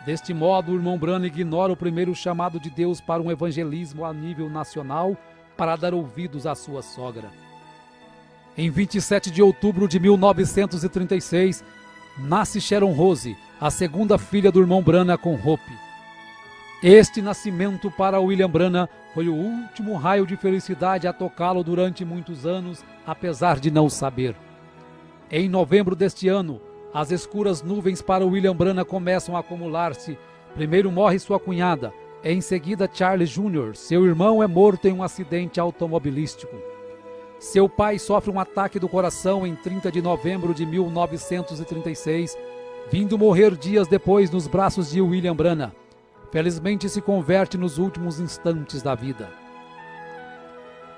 [SPEAKER 1] Deste modo, o irmão Branham ignora o primeiro chamado de Deus para um evangelismo a nível nacional para dar ouvidos à sua sogra. Em 27 de outubro de 1936, nasce Sharon Rose, a segunda filha do irmão Branham com Hope. Este nascimento para William Branham foi o último raio de felicidade a tocá-lo durante muitos anos, apesar de não saber. Em novembro deste ano, as escuras nuvens para William Branham começam a acumular-se. Primeiro morre sua cunhada, em seguida Charles Jr., seu irmão é morto em um acidente automobilístico. Seu pai sofre um ataque do coração em 30 de novembro de 1936, vindo morrer dias depois nos braços de William Branham. Felizmente se converte nos últimos instantes da vida.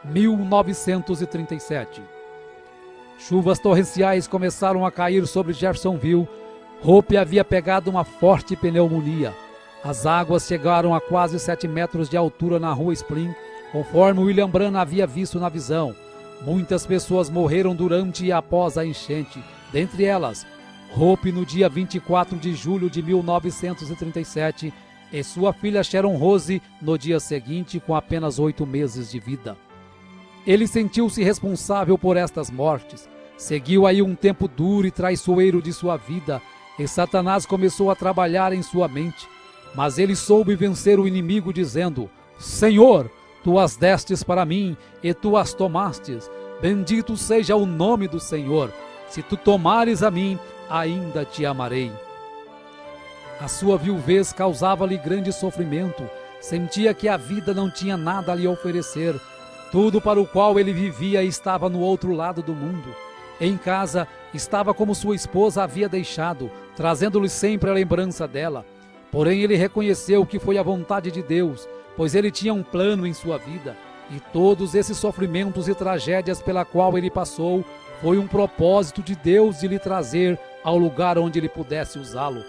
[SPEAKER 1] 1937. Chuvas torrenciais começaram a cair sobre Jeffersonville. Hope havia pegado uma forte pneumonia. As águas chegaram a quase 7 metros de altura na rua Spring, conforme William Branham havia visto na visão. Muitas pessoas morreram durante e após a enchente, dentre elas, Hope no dia 24 de julho de 1937 e sua filha Sharon Rose no dia seguinte com apenas 8 meses de vida. Ele sentiu-se responsável por estas mortes. Seguiu aí um tempo duro e traiçoeiro de sua vida e Satanás começou a trabalhar em sua mente. Mas ele soube vencer o inimigo dizendo: Senhor, tu as destes para mim, e tu as tomastes. Bendito seja o nome do Senhor. Se tu tomares a mim, ainda te amarei. A sua viuvez causava-lhe grande sofrimento. Sentia que a vida não tinha nada a lhe oferecer. Tudo para o qual ele vivia estava no outro lado do mundo. Em casa, estava como sua esposa havia deixado, trazendo-lhe sempre a lembrança dela. Porém, ele reconheceu que foi a vontade de Deus, pois ele tinha um plano em sua vida, e todos esses sofrimentos e tragédias pela qual ele passou, foi um propósito de Deus de lhe trazer ao lugar onde ele pudesse usá-lo.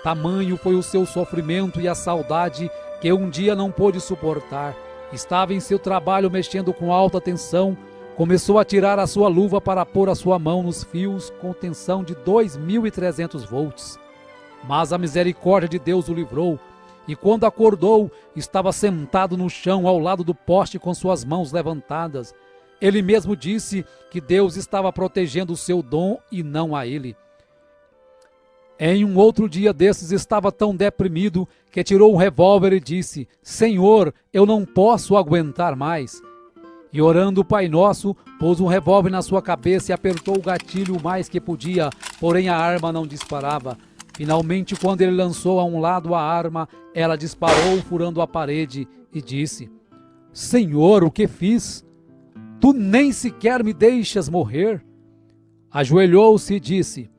[SPEAKER 1] Tamanho foi o seu sofrimento e a saudade que um dia não pôde suportar. Estava em seu trabalho mexendo com alta tensão, começou a tirar a sua luva para pôr a sua mão nos fios com tensão de 2.300 volts. Mas a misericórdia de Deus o livrou, e quando acordou, estava sentado no chão ao lado do poste com suas mãos levantadas. Ele mesmo disse que Deus estava protegendo o seu dom e não a ele. Em um outro dia desses estava tão deprimido que tirou um revólver e disse: Senhor, eu não posso aguentar mais. E orando o Pai Nosso, pôs um revólver na sua cabeça e apertou o gatilho o mais que podia, porém a arma não disparava. Finalmente, quando ele lançou a um lado a arma, ela disparou furando a parede e disse: Senhor, o que fiz? Tu nem sequer me deixas morrer. Ajoelhou-se e disse: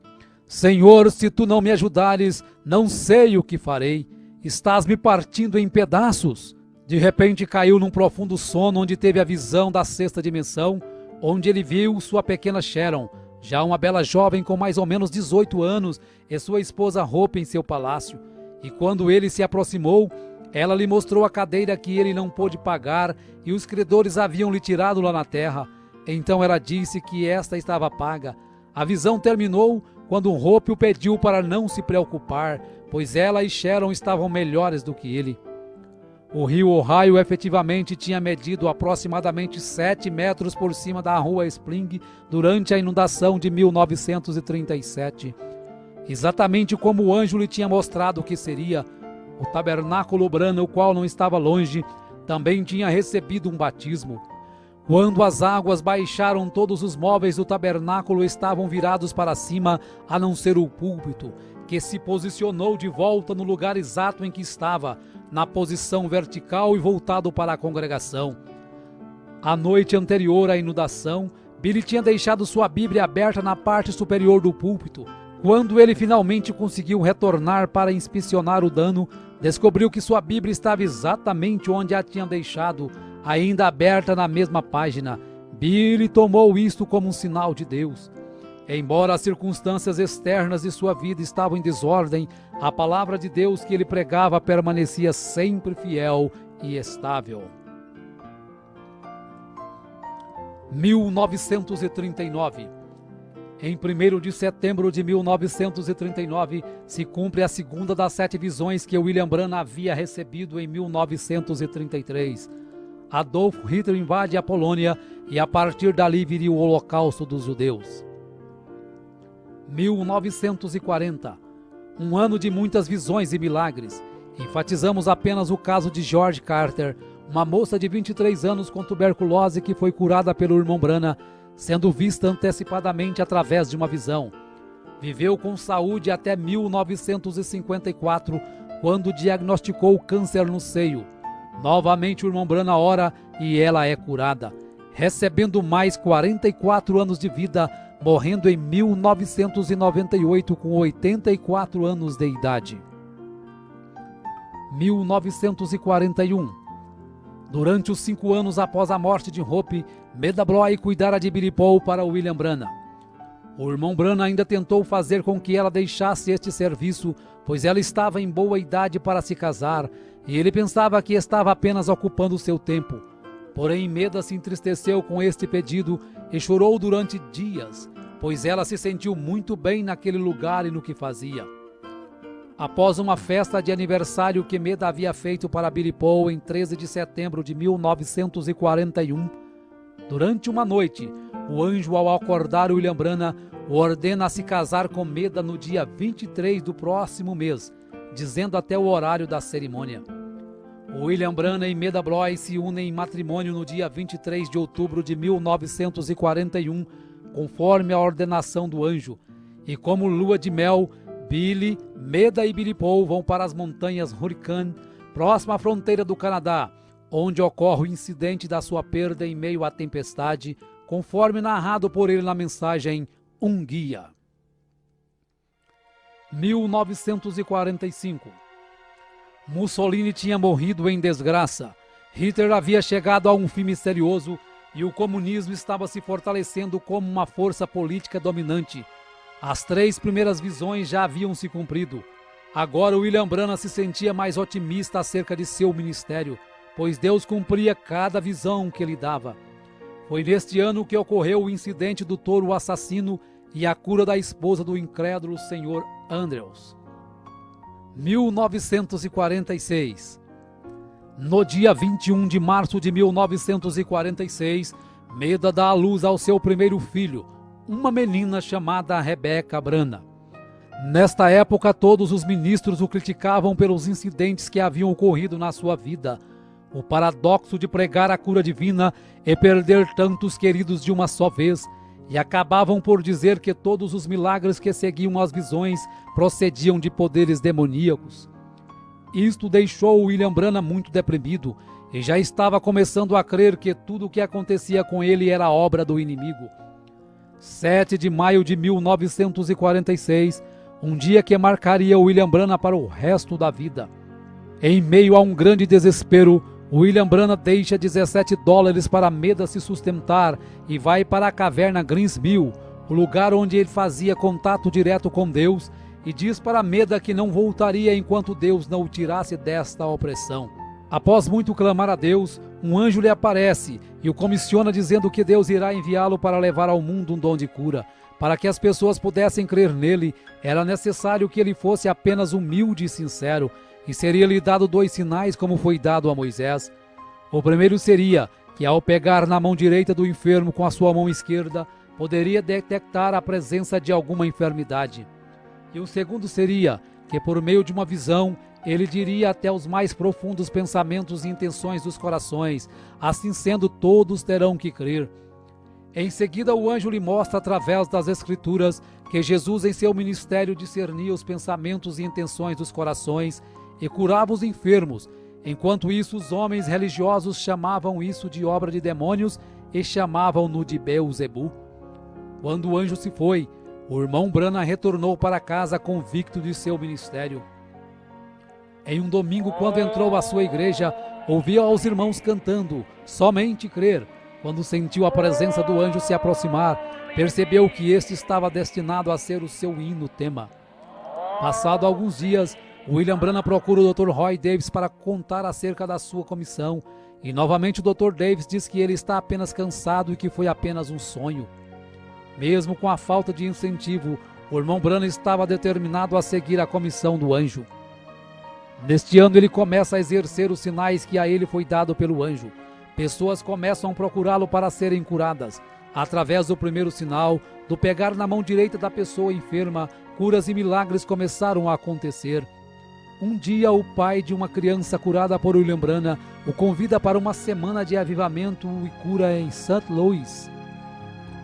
[SPEAKER 1] Senhor, se tu não me ajudares, não sei o que farei. Estás me partindo em pedaços. De repente caiu num profundo sono onde teve a visão da sexta dimensão, onde ele viu sua pequena Sharon, já uma bela jovem com mais ou menos 18 anos, e sua esposa Hope em seu palácio. E quando ele se aproximou, ela lhe mostrou a cadeira que ele não pôde pagar e os credores haviam lhe tirado lá na terra. Então ela disse que esta estava paga. A visão terminou quando Hope o pediu para não se preocupar, pois ela e Sharon estavam melhores do que ele. O rio Ohio efetivamente tinha medido aproximadamente 7 metros por cima da rua Spring durante a inundação de 1937. Exatamente como o anjo lhe tinha mostrado que seria, o tabernáculo Branham, o qual não estava longe, também tinha recebido um batismo. Quando as águas baixaram, todos os móveis do tabernáculo estavam virados para cima, a não ser o púlpito, que se posicionou de volta no lugar exato em que estava, na posição vertical e voltado para a congregação. A noite anterior à inundação, Billy tinha deixado sua Bíblia aberta na parte superior do púlpito. Quando ele finalmente conseguiu retornar para inspecionar o dano, descobriu que sua Bíblia estava exatamente onde a tinha deixado, ainda aberta na mesma página. Billy tomou isto como um sinal de Deus. Embora as circunstâncias externas de sua vida estavam em desordem, a palavra de Deus que ele pregava permanecia sempre fiel e estável. 1939. Em 1º de setembro de 1939, se cumpre a segunda das 7 visões que William Branham havia recebido em 1933. Adolf Hitler invade a Polônia e a partir dali viria o Holocausto dos judeus. 1940, um ano de muitas visões e milagres. Enfatizamos apenas o caso de George Carter, uma moça de 23 anos com tuberculose que foi curada pelo irmão Branham, sendo vista antecipadamente através de uma visão. Viveu com saúde até 1954, quando diagnosticou câncer no seio. Novamente o irmão Branham ora e ela é curada, recebendo mais 44 anos de vida, morrendo em 1998 com 84 anos de idade. 1941. Durante os 5 anos após a morte de Hope, Medabloy cuidara de Billy Paul para William Branham. O irmão Branham ainda tentou fazer com que ela deixasse este serviço, pois ela estava em boa idade para se casar, e ele pensava que estava apenas ocupando seu tempo. Porém, Meda se entristeceu com este pedido e chorou durante dias, pois ela se sentiu muito bem naquele lugar e no que fazia. Após uma festa de aniversário que Meda havia feito para Billy Paul em 13 de setembro de 1941, durante uma noite, o anjo, ao acordar William Branham, o ordena a se casar com Meda no dia 23 do próximo mês, dizendo até o horário da cerimônia. William Branham e Meda Bloy se unem em matrimônio no dia 23 de outubro de 1941, conforme a ordenação do anjo. E como lua de mel, Billy, Meda e Billy Paul vão para as montanhas Hurricane, próxima à fronteira do Canadá, onde ocorre o incidente da sua perda em meio à tempestade, conforme narrado por ele na mensagem Um Guia. 1945. Mussolini tinha morrido em desgraça. Hitler havia chegado a um fim misterioso e o comunismo estava se fortalecendo como uma força política dominante. As 3 primeiras visões já haviam se cumprido. Agora William Branham se sentia mais otimista acerca de seu ministério, pois Deus cumpria cada visão que lhe dava. Foi neste ano que ocorreu o incidente do touro assassino e a cura da esposa do incrédulo Sr. Andrews. 1946. No dia 21 de março de 1946, Meda dá à luz ao seu primeiro filho, uma menina chamada Rebecca Branham. Nesta época, todos os ministros o criticavam pelos incidentes que haviam ocorrido na sua vida. O paradoxo de pregar a cura divina e perder tantos queridos de uma só vez, e acabavam por dizer que todos os milagres que seguiam as visões procediam de poderes demoníacos. Isto deixou William Branham muito deprimido e já estava começando a crer que tudo o que acontecia com ele era obra do inimigo. 7 de maio de 1946, um dia que marcaria William Branham para o resto da vida. Em meio a um grande desespero, William Branham deixa $17 para Meda se sustentar e vai para a caverna Greensmill, o lugar onde ele fazia contato direto com Deus, e diz para Meda que não voltaria enquanto Deus não o tirasse desta opressão. Após muito clamar a Deus, um anjo lhe aparece e o comissiona dizendo que Deus irá enviá-lo para levar ao mundo um dom de cura. Para que as pessoas pudessem crer nele, era necessário que ele fosse apenas humilde e sincero, e seria-lhe dado 2 sinais como foi dado a Moisés. O primeiro seria que, ao pegar na mão direita do enfermo com a sua mão esquerda, poderia detectar a presença de alguma enfermidade. E o segundo seria que, por meio de uma visão, ele diria até os mais profundos pensamentos e intenções dos corações. Assim sendo, todos terão que crer. Em seguida, o anjo lhe mostra através das Escrituras que Jesus em seu ministério discernia os pensamentos e intenções dos corações e curava os enfermos. Enquanto isso, os homens religiosos chamavam isso de obra de demônios e chamavam-no de Beelzebu. Quando o anjo se foi, o irmão Branham retornou para casa convicto de seu ministério. Em um domingo, quando entrou à sua igreja, ouviu aos irmãos cantando "Somente crer". Quando sentiu a presença do anjo se aproximar, percebeu que este estava destinado a ser o seu hino tema. Passado alguns dias, William Branham procura o Dr. Roy Davis para contar acerca da sua comissão, e novamente o Dr. Davis diz que ele está apenas cansado e que foi apenas um sonho. Mesmo com a falta de incentivo, o irmão Branham estava determinado a seguir a comissão do anjo. Neste ano ele começa a exercer os sinais que a ele foi dado pelo anjo. pessoas começam a procurá-lo para serem curadas. Através do primeiro sinal, do pegar na mão direita da pessoa enferma, curas e milagres começaram a acontecer. Um dia, o pai de uma criança curada por William Branham o convida para uma semana de avivamento e cura em St. Louis.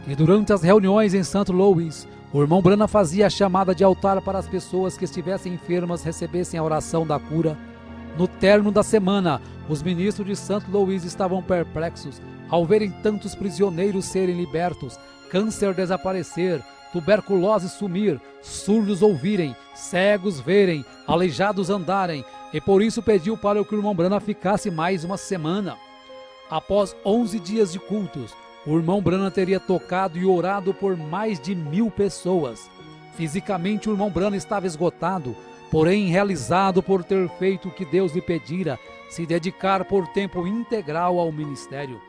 [SPEAKER 1] E durante as reuniões em St. Louis, o irmão Branham fazia a chamada de altar para as pessoas que estivessem enfermas recebessem a oração da cura. No término da semana, os ministros de St. Louis estavam perplexos ao verem tantos prisioneiros serem libertos, câncer desaparecer, tuberculose sumir, surdos ouvirem, cegos verem, aleijados andarem, e por isso pediu para que o irmão Branham ficasse mais uma semana. Após 11 dias de cultos, o irmão Branham teria tocado e orado por mais de 1000 pessoas. Fisicamente, o irmão Branham estava esgotado, porém realizado por ter feito o que Deus lhe pedira, se dedicar por tempo integral ao ministério.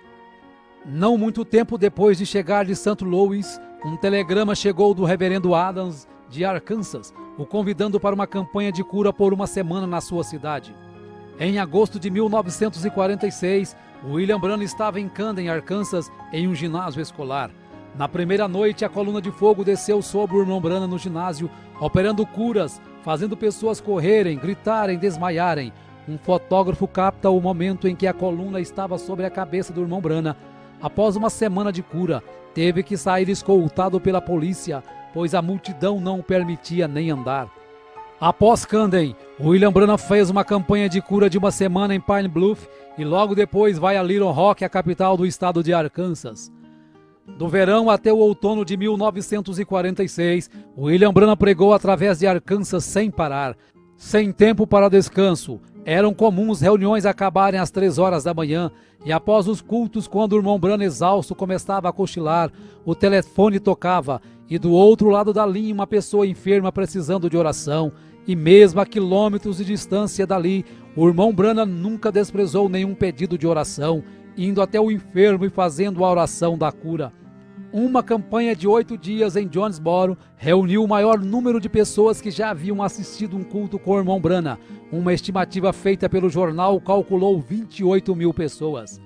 [SPEAKER 1] Não muito tempo depois de chegar de St. Louis, um telegrama chegou do reverendo Adams de Arkansas, o convidando para uma campanha de cura por uma semana na sua cidade. Em agosto de 1946, William Branham estava em Camden, Arkansas, em um ginásio escolar. Na primeira noite, a coluna de fogo desceu sobre o irmão Branham no ginásio, operando curas, fazendo pessoas correrem, gritarem, desmaiarem. Um fotógrafo capta o momento em que a coluna estava sobre a cabeça do irmão Branham. Após uma semana de cura, teve que sair escoltado pela polícia, pois a multidão não o permitia nem andar. Após Camden, William Branham fez uma campanha de cura de uma semana em Pine Bluff e logo depois vai a Little Rock, a capital do estado de Arkansas. Do verão até o outono de 1946, William Branham pregou através de Arkansas sem parar, sem tempo para descanso. Eram comuns reuniões acabarem às 3 horas da manhã, e após os cultos, quando o irmão Branham exausto começava a cochilar, o telefone tocava, e do outro lado da linha uma pessoa enferma precisando de oração, e mesmo a quilômetros de distância dali, o irmão Branham nunca desprezou nenhum pedido de oração, indo até o enfermo e fazendo a oração da cura. Uma campanha de 8 dias em Jonesboro reuniu o maior número de pessoas que já haviam assistido um culto com o irmão Branham. Uma estimativa feita pelo jornal calculou 28.000 pessoas.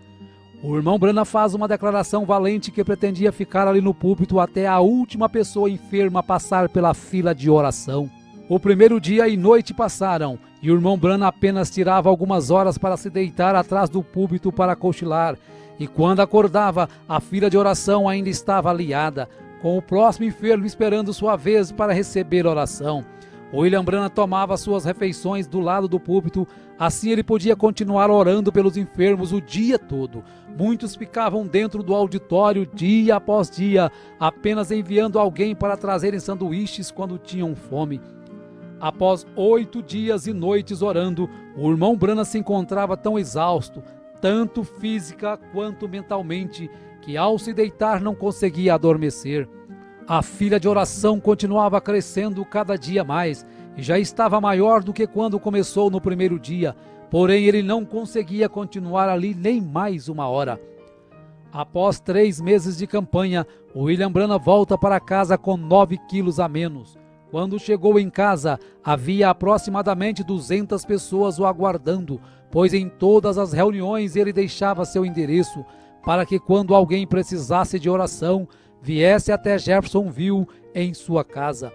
[SPEAKER 1] O irmão Branham faz uma declaração valente que pretendia ficar ali no púlpito até a última pessoa enferma passar pela fila de oração. O primeiro dia e noite passaram, e o irmão Branham apenas tirava algumas horas para se deitar atrás do púlpito para cochilar, e quando acordava, a fila de oração ainda estava aliada, com o próximo enfermo esperando sua vez para receber oração. William Branham tomava suas refeições do lado do púlpito, assim ele podia continuar orando pelos enfermos o dia todo. Muitos ficavam dentro do auditório dia após dia, apenas enviando alguém para trazerem sanduíches quando tinham fome. Após 8 dias e noites orando, o irmão Branham se encontrava tão exausto, tanto física quanto mentalmente, que ao se deitar não conseguia adormecer. A fila de oração continuava crescendo cada dia mais, e já estava maior do que quando começou no primeiro dia, porém ele não conseguia continuar ali nem mais uma hora. Após 3 meses de campanha, William Branham volta para casa com 9 quilos a menos. Quando chegou em casa, havia aproximadamente 200 pessoas o aguardando, pois em todas as reuniões ele deixava seu endereço, para que quando alguém precisasse de oração, viesse até Jeffersonville em sua casa.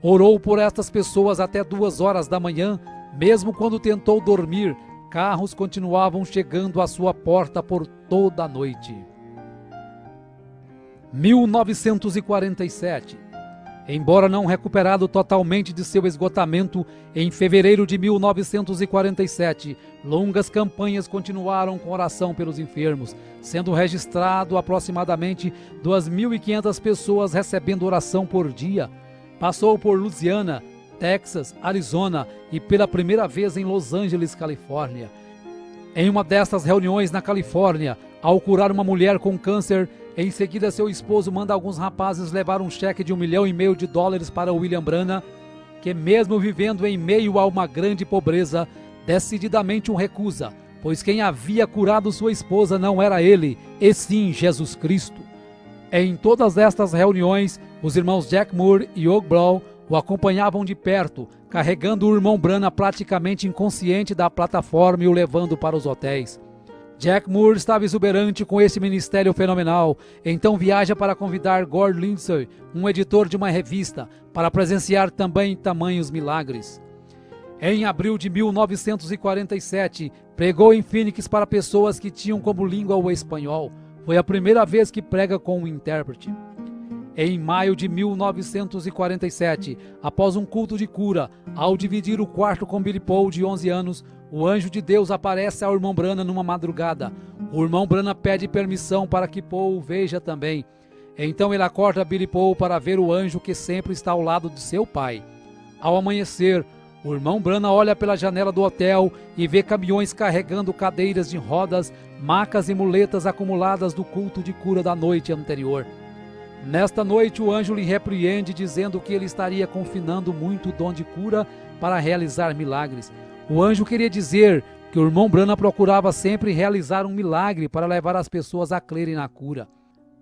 [SPEAKER 1] Orou por estas pessoas até 2 horas da manhã, mesmo quando tentou dormir, carros continuavam chegando à sua porta por toda a noite. 1947. Embora não recuperado totalmente de seu esgotamento, em fevereiro de 1947, longas campanhas continuaram com oração pelos enfermos, sendo registrado aproximadamente 2.500 pessoas recebendo oração por dia. Passou por Louisiana, Texas, Arizona e pela primeira vez em Los Angeles, Califórnia. Em uma destas reuniões na Califórnia, ao curar uma mulher com câncer, em seguida seu esposo manda alguns rapazes levar um cheque de $1,5 milhão para William Branham, que mesmo vivendo em meio a uma grande pobreza, decididamente o recusa, pois quem havia curado sua esposa não era ele, e sim Jesus Cristo. Em todas estas reuniões, os irmãos Jack Moore e Hugh Blow o acompanhavam de perto, carregando o irmão Branham praticamente inconsciente da plataforma e o levando para os hotéis. Jack Moore estava exuberante com esse ministério fenomenal, então viaja para convidar Gordon Lindsay, um editor de uma revista, para presenciar também tamanhos milagres. Em abril de 1947, pregou em Phoenix para pessoas que tinham como língua o espanhol. Foi a primeira vez que prega com um intérprete. Em maio de 1947, após um culto de cura, ao dividir o quarto com Billy Paul, de 11 anos, o anjo de Deus aparece ao irmão Branham numa madrugada. O irmão Branham pede permissão para que Paul o veja também. Então ele acorda Billy Paul para ver o anjo que sempre está ao lado de seu pai. Ao amanhecer, o irmão Branham olha pela janela do hotel e vê caminhões carregando cadeiras de rodas, macas e muletas acumuladas do culto de cura da noite anterior. Nesta noite, o anjo lhe repreende, dizendo que ele estaria confinando muito o dom de cura para realizar milagres. O anjo queria dizer que o irmão Branham procurava sempre realizar um milagre para levar as pessoas a crerem na cura.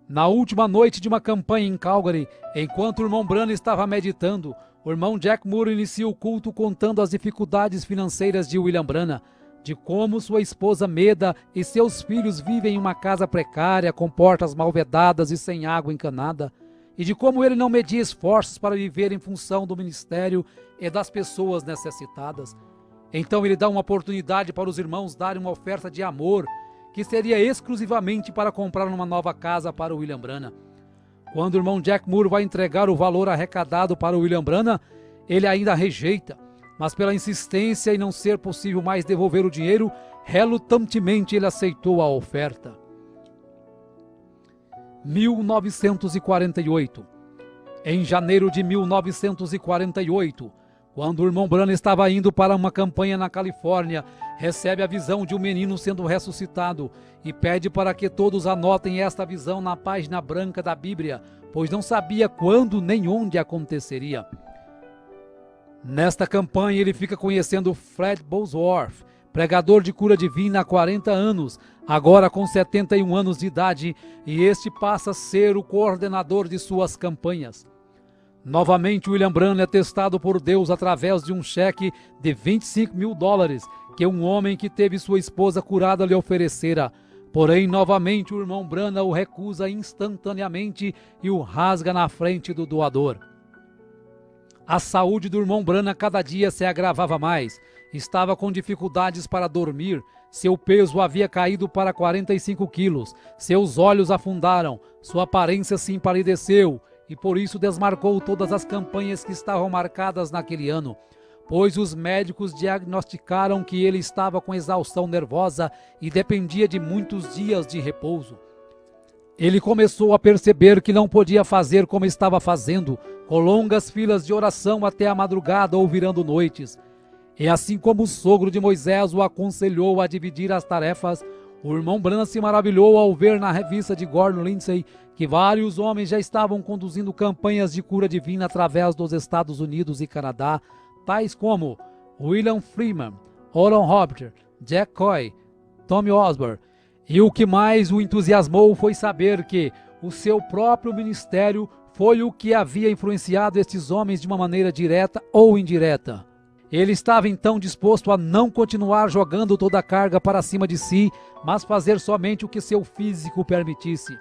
[SPEAKER 1] Na última noite de uma campanha em Calgary, enquanto o irmão Branham estava meditando, o irmão Jack Moore inicia o culto contando as dificuldades financeiras de William Branham, de como sua esposa Meda e seus filhos vivem em uma casa precária, com portas mal vedadas e sem água encanada, e de como ele não media esforços para viver em função do ministério e das pessoas necessitadas. Então ele dá uma oportunidade para os irmãos darem uma oferta de amor, que seria exclusivamente para comprar uma nova casa para o William Branham. Quando o irmão Jack Moore vai entregar o valor arrecadado para o William Branham, ele ainda rejeita, mas pela insistência e não ser possível mais devolver o dinheiro, relutantemente ele aceitou a oferta. 1948. Em janeiro de 1948, quando o irmão Branham estava indo para uma campanha na Califórnia, recebe a visão de um menino sendo ressuscitado e pede para que todos anotem esta visão na página branca da Bíblia, pois não sabia quando nem onde aconteceria. Nesta campanha ele fica conhecendo Fred Bosworth, pregador de cura divina há 40 anos, agora com 71 anos de idade, e este passa a ser o coordenador de suas campanhas. Novamente, William Branham é testado por Deus através de um cheque de $25 mil que um homem que teve sua esposa curada lhe oferecera. Porém, novamente, o irmão Branham o recusa instantaneamente e o rasga na frente do doador. A saúde do irmão Branham cada dia se agravava mais. Estava com dificuldades para dormir. Seu peso havia caído para 45 quilos. Seus olhos afundaram. Sua aparência se empalideceu. E por isso desmarcou todas as campanhas que estavam marcadas naquele ano, pois os médicos diagnosticaram que ele estava com exaustão nervosa e dependia de muitos dias de repouso. Ele começou a perceber que não podia fazer como estava fazendo, com longas filas de oração até a madrugada ou virando noites. E assim como o sogro de Moisés o aconselhou a dividir as tarefas, o irmão Branham se maravilhou ao ver na revista de Gordon Lindsay que vários homens já estavam conduzindo campanhas de cura divina através dos Estados Unidos e Canadá, tais como William Freeman, Oral Roberts, Jack Coy, Tommy Osborne. E o que mais o entusiasmou foi saber que o seu próprio ministério foi o que havia influenciado estes homens de uma maneira direta ou indireta. Ele estava então disposto a não continuar jogando toda a carga para cima de si, mas fazer somente o que seu físico permitisse.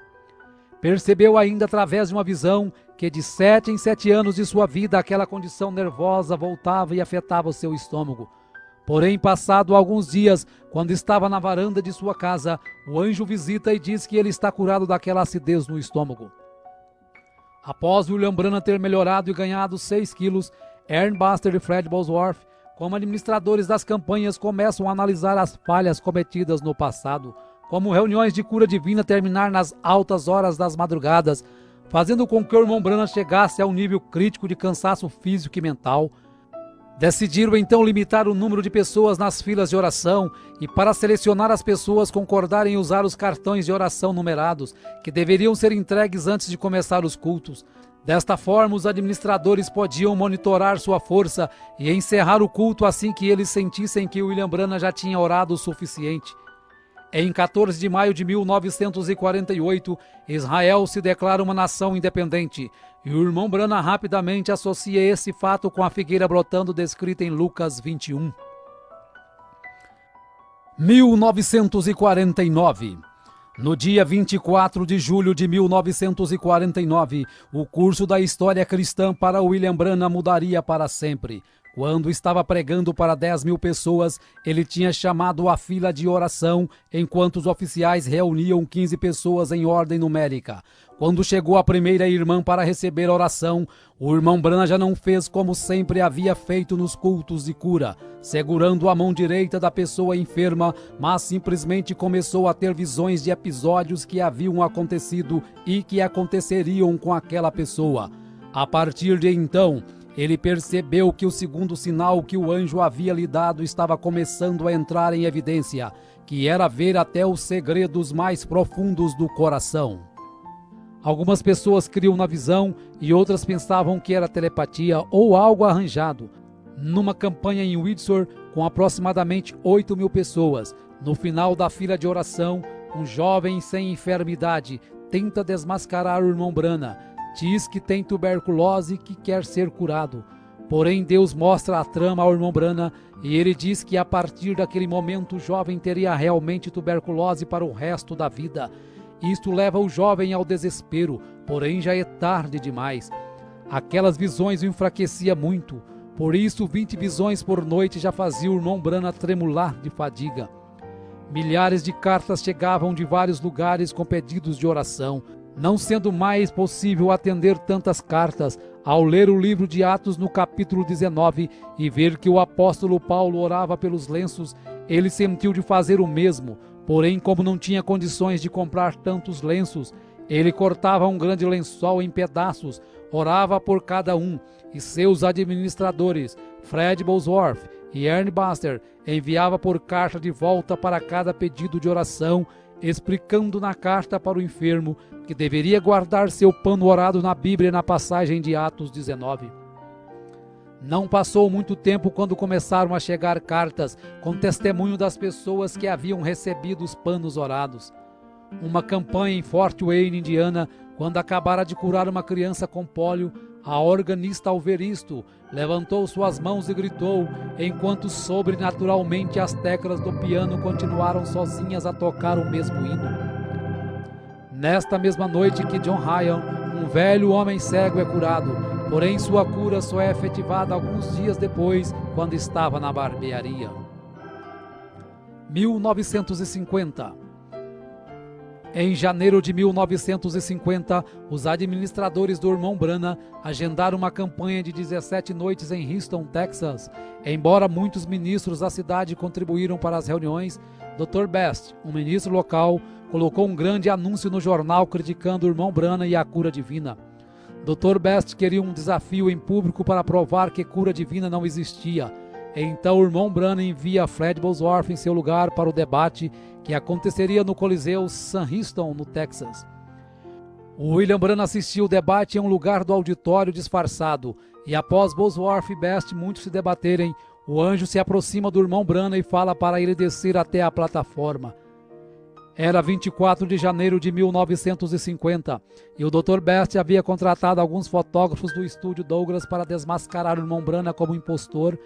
[SPEAKER 1] Percebeu ainda através de uma visão que de 7 em 7 anos de sua vida aquela condição nervosa voltava e afetava o seu estômago. Porém, passado alguns dias, quando estava na varanda de sua casa, o anjo visita e diz que ele está curado daquela acidez no estômago. Após William Branham ter melhorado e ganhado 6 quilos, Aaron Buster e Fred Bosworth, como administradores das campanhas, começam a analisar as falhas cometidas no passado, como reuniões de cura divina terminar nas altas horas das madrugadas, fazendo com que o irmão Branham chegasse a um nível crítico de cansaço físico e mental. Decidiram então limitar o número de pessoas nas filas de oração e, para selecionar as pessoas, concordarem em usar os cartões de oração numerados, que deveriam ser entregues antes de começar os cultos. Desta forma, os administradores podiam monitorar sua força e encerrar o culto assim que eles sentissem que William Branham já tinha orado o suficiente. Em 14 de maio de 1948, Israel se declara uma nação independente, e o irmão Branham rapidamente associa esse fato com a figueira brotando descrita em Lucas 21. 1949. No dia 24 de julho de 1949, o curso da história cristã para William Branham mudaria para sempre. Quando estava pregando para 10.000 pessoas, ele tinha chamado a fila de oração, enquanto os oficiais reuniam 15 pessoas em ordem numérica. Quando chegou a primeira irmã para receber a oração, o irmão Branham já não fez como sempre havia feito nos cultos de cura, segurando a mão direita da pessoa enferma, mas simplesmente começou a ter visões de episódios que haviam acontecido e que aconteceriam com aquela pessoa. A partir de então, ele percebeu que o segundo sinal que o anjo havia lhe dado estava começando a entrar em evidência, que era ver até os segredos mais profundos do coração. Algumas pessoas criam na visão e outras pensavam que era telepatia ou algo arranjado. Numa campanha em Windsor, com aproximadamente 8.000 pessoas, no final da fila de oração, um jovem sem enfermidade tenta desmascarar o irmão Branham. Diz que tem tuberculose e que quer ser curado. Porém, Deus mostra a trama ao irmão Branham e ele diz que a partir daquele momento o jovem teria realmente tuberculose para o resto da vida. Isto leva o jovem ao desespero, porém já é tarde demais. Aquelas visões o enfraqueciam muito, por isso 20 visões por noite já faziam o irmão Branham tremular de fadiga. Milhares de cartas chegavam de vários lugares com pedidos de oração. Não sendo mais possível atender tantas cartas, ao ler o livro de Atos no capítulo 19 e ver que o apóstolo Paulo orava pelos lenços, ele sentiu de fazer o mesmo. Porém, como não tinha condições de comprar tantos lenços, ele cortava um grande lençol em pedaços, orava por cada um, e seus administradores, Fred Bosworth e Ernie Buster, enviava por carta de volta para cada pedido de oração, explicando na carta para o enfermo que deveria guardar seu pano orado na Bíblia na passagem de Atos 19. Não passou muito tempo quando começaram a chegar cartas com testemunho das pessoas que haviam recebido os panos orados. Uma campanha em Fort Wayne, Indiana, quando acabara de curar uma criança com pólio, a organista, ao ver isto, levantou suas mãos e gritou, enquanto sobrenaturalmente as teclas do piano continuaram sozinhas a tocar o mesmo hino. Nesta mesma noite que John Ryan, um velho homem cego, é curado, porém sua cura só é efetivada alguns dias depois, quando estava na barbearia. 1950. Em janeiro de 1950, os administradores do irmão Branham agendaram uma campanha de 17 noites em Houston, Texas. Embora muitos ministros da cidade contribuíram para as reuniões, Dr. Best, um ministro local, colocou um grande anúncio no jornal criticando o irmão Branham e a cura divina. Dr. Best queria um desafio em público para provar que cura divina não existia. Então o irmão Branham envia Fred Bosworth em seu lugar para o debate que aconteceria no Coliseu Sam Houston, no Texas. O William Branham assistiu o debate em um lugar do auditório disfarçado, e após Bosworth e Best muitos se debaterem, o anjo se aproxima do irmão Branham e fala para ele descer até a plataforma. Era 24 de janeiro de 1950 e o Dr. Best havia contratado alguns fotógrafos do estúdio Douglas para desmascarar o irmão Branham como impostor.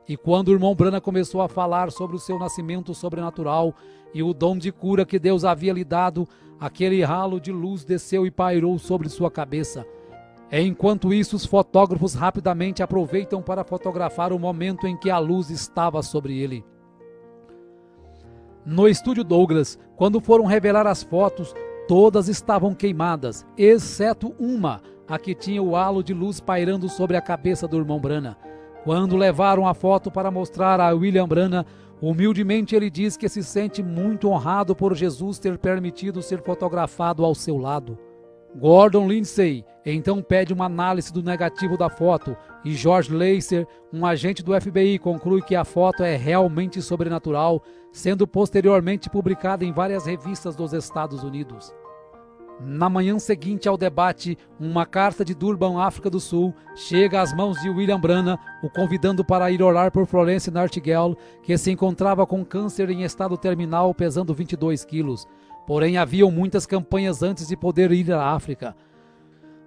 [SPEAKER 1] E quando o irmão Branham começou a falar sobre o seu nascimento sobrenatural e o dom de cura que Deus havia lhe dado, aquele ralo de luz desceu e pairou sobre sua cabeça. Enquanto isso, os fotógrafos rapidamente aproveitam para fotografar o momento em que a luz estava sobre ele. No estúdio Douglas, quando foram revelar as fotos, todas estavam queimadas, exceto uma, a que tinha o halo de luz pairando sobre a cabeça do irmão Branham. Quando levaram a foto para mostrar a William Branham, humildemente ele diz que se sente muito honrado por Jesus ter permitido ser fotografado ao seu lado. Gordon Lindsay então pede uma análise do negativo da foto e George Lacer, um agente do FBI, conclui que a foto é realmente sobrenatural, sendo posteriormente publicada em várias revistas dos Estados Unidos. Na manhã seguinte ao debate, uma carta de Durban, África do Sul, chega às mãos de William Branham, o convidando para ir orar por Florence Nightingale, que se encontrava com câncer em estado terminal, pesando 22 quilos. Porém, haviam muitas campanhas antes de poder ir à África.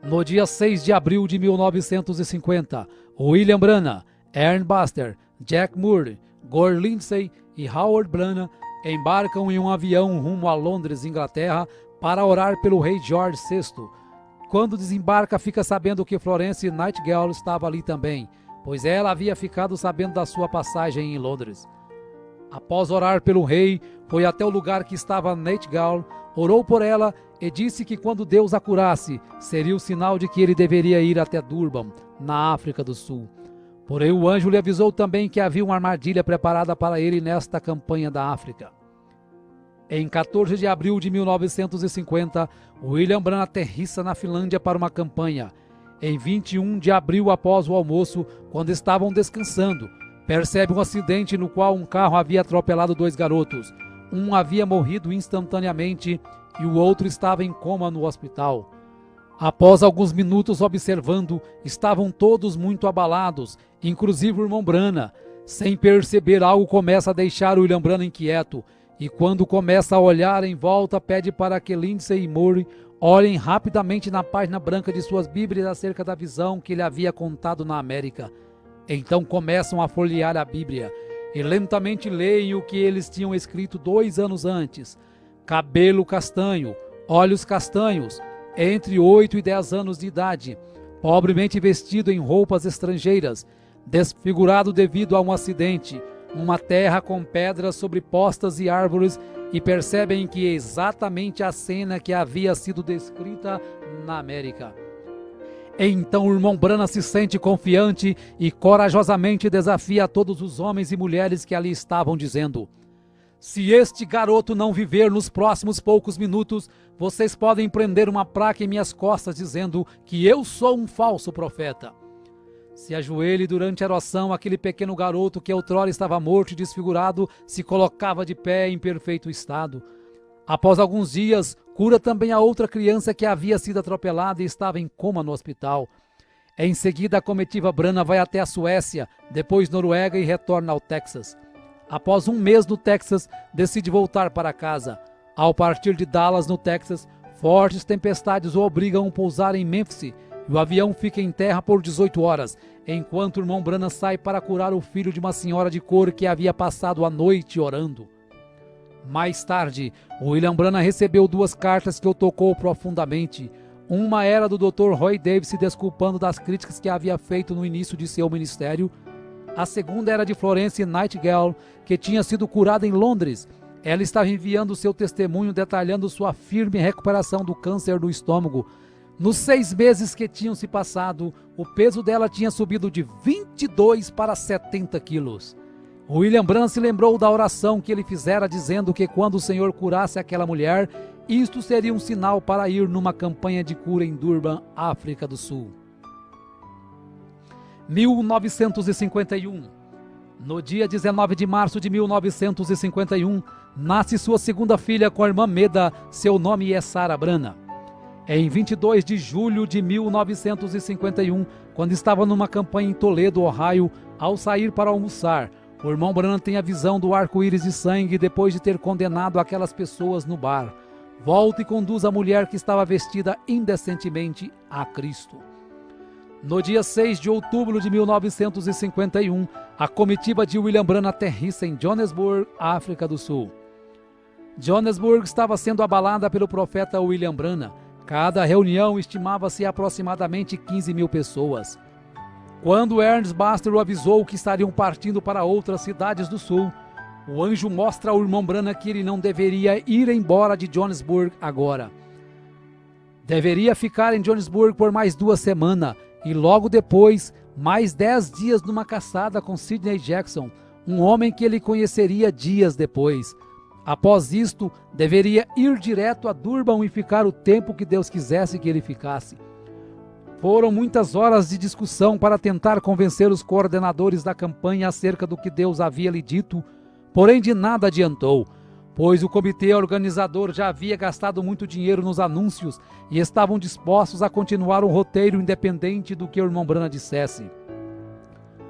[SPEAKER 1] No dia 6 de abril de 1950, William Branham, Ern Buster, Jack Moore, Gore Lindsay e Howard Branham embarcam em um avião rumo a Londres, Inglaterra, para orar pelo rei George VI. Quando desembarca, fica sabendo que Florence Nightingale estava ali também, pois ela havia ficado sabendo da sua passagem em Londres. Após orar pelo rei, foi até o lugar que estava Nightingale, orou por ela e disse que quando Deus a curasse, seria o sinal de que ele deveria ir até Durban, na África do Sul. Porém, o anjo lhe avisou também que havia uma armadilha preparada para ele nesta campanha da África. Em 14 de abril de 1950, William Branham aterrissa na Finlândia para uma campanha. Em 21 de abril, após o almoço, quando estavam descansando, percebe um acidente no qual um carro havia atropelado 2 garotos. Um havia morrido instantaneamente e o outro estava em coma no hospital. Após alguns minutos observando, estavam todos muito abalados, inclusive o irmão Branham. Sem perceber, algo começa a deixar o William Branham inquieto, e quando começa a olhar em volta, pede para que Lindsay e Murray olhem rapidamente na página branca de suas Bíblias acerca da visão que ele havia contado na América. Então começam a folhear a Bíblia e lentamente leem o que eles tinham escrito 2 anos antes. Cabelo castanho, olhos castanhos, entre 8 e 10 anos de idade, pobremente vestido em roupas estrangeiras, desfigurado devido a um acidente, uma terra com pedras sobrepostas e árvores, e percebem que é exatamente a cena que havia sido descrita na América. Então o irmão Branham se sente confiante e corajosamente desafia a todos os homens e mulheres que ali estavam, dizendo: se este garoto não viver nos próximos poucos minutos, vocês podem prender uma placa em minhas costas dizendo que eu sou um falso profeta. Se ajoelhe durante a oração, aquele pequeno garoto que outrora estava morto e desfigurado se colocava de pé em perfeito estado. Após alguns dias, cura também a outra criança que havia sido atropelada e estava em coma no hospital. Em seguida, a comitiva Branham vai até a Suécia, depois Noruega e retorna ao Texas. Após 1 mês no Texas, decide voltar para casa. Ao partir de Dallas, no Texas, fortes tempestades o obrigam a pousar em Memphis, e o avião fica em terra por 18 horas, enquanto o irmão Branham sai para curar o filho de uma senhora de cor que havia passado a noite orando. Mais tarde, William Branham recebeu 2 cartas que o tocou profundamente. Uma era do Dr. Roy Davis se desculpando das críticas que havia feito no início de seu ministério. A segunda era de Florence Nightingale, que tinha sido curada em Londres. Ela estava enviando seu testemunho detalhando sua firme recuperação do câncer do estômago. Nos 6 meses que tinham se passado, o peso dela tinha subido de 22 para 70 quilos. William Branham se lembrou da oração que ele fizera dizendo que quando o Senhor curasse aquela mulher, isto seria um sinal para ir numa campanha de cura em Durban, África do Sul. 1951. No dia 19 de março de 1951, nasce sua segunda filha com a irmã Meda, seu nome é Sarah Branham. Em 22 de julho de 1951, quando estava numa campanha em Toledo, Ohio, ao sair para almoçar, o irmão Branham tem a visão do arco-íris de sangue depois de ter condenado aquelas pessoas no bar. Volta e conduz a mulher que estava vestida indecentemente a Cristo. No dia 6 de outubro de 1951, a comitiva de William Branham aterrissa em Johannesburg, África do Sul. Johannesburg estava sendo abalada pelo profeta William Branham. Cada reunião estimava-se aproximadamente 15 mil pessoas. Quando Ernest Baxter o avisou que estariam partindo para outras cidades do sul, o anjo mostra ao irmão Branham que ele não deveria ir embora de Johannesburg agora. Deveria ficar em Johannesburg por mais 2 semanas e logo depois, mais 10 dias numa caçada com Sidney Jackson, um homem que ele conheceria dias depois. Após isto, deveria ir direto a Durban e ficar o tempo que Deus quisesse que ele ficasse. Foram muitas horas de discussão para tentar convencer os coordenadores da campanha acerca do que Deus havia lhe dito, porém de nada adiantou, pois o comitê organizador já havia gastado muito dinheiro nos anúncios e estavam dispostos a continuar um roteiro independente do que o irmão Branham dissesse.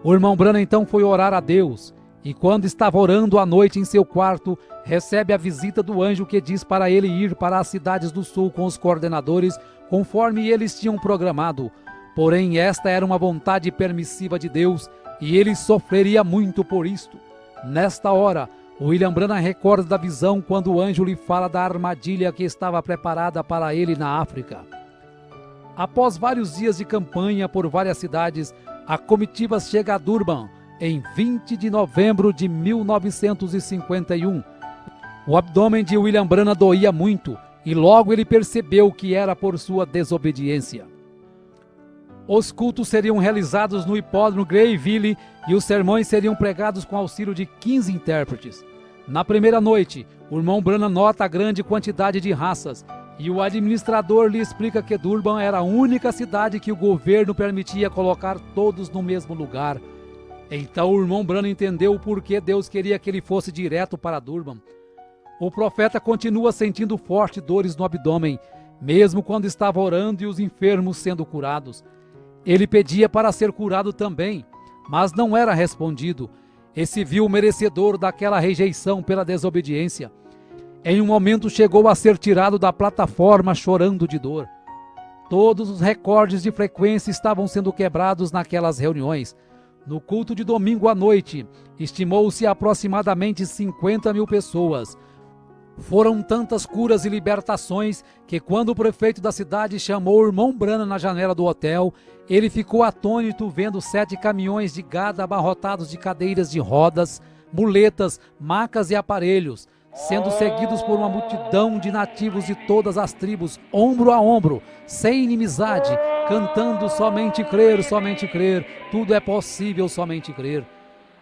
[SPEAKER 1] O irmão Branham então foi orar a Deus, e quando estava orando à noite em seu quarto, recebe a visita do anjo que diz para ele ir para as cidades do sul com os coordenadores, conforme eles tinham programado. Porém, esta era uma vontade permissiva de Deus, e ele sofreria muito por isto. Nesta hora, William Branham recorda da visão quando o anjo lhe fala da armadilha que estava preparada para ele na África. Após vários dias de campanha por várias cidades, a comitiva chega a Durban em 20 de novembro de 1951. O abdômen de William Branham doía muito e logo ele percebeu que era por sua desobediência. Os cultos seriam realizados no hipódromo Greyville e os sermões seriam pregados com auxílio de 15 intérpretes. Na primeira noite, o irmão Branham nota a grande quantidade de raças e o administrador lhe explica que Durban era a única cidade que o governo permitia colocar todos no mesmo lugar. Então o irmão Branham entendeu o porquê Deus queria que ele fosse direto para Durban. O profeta continua sentindo fortes dores no abdômen, mesmo quando estava orando e os enfermos sendo curados. Ele pedia para ser curado também, mas não era respondido, e se viu merecedor daquela rejeição pela desobediência. Em um momento chegou a ser tirado da plataforma chorando de dor. Todos os recordes de frequência estavam sendo quebrados naquelas reuniões. No culto de domingo à noite, estimou-se aproximadamente 50.000 pessoas. Foram tantas curas e libertações que quando o prefeito da cidade chamou o irmão Branham na janela do hotel, ele ficou atônito vendo 7 caminhões de gado abarrotados de cadeiras de rodas, muletas, macas e aparelhos, sendo seguidos por uma multidão de nativos de todas as tribos, ombro a ombro, sem inimizade, cantando somente crer, tudo é possível somente crer.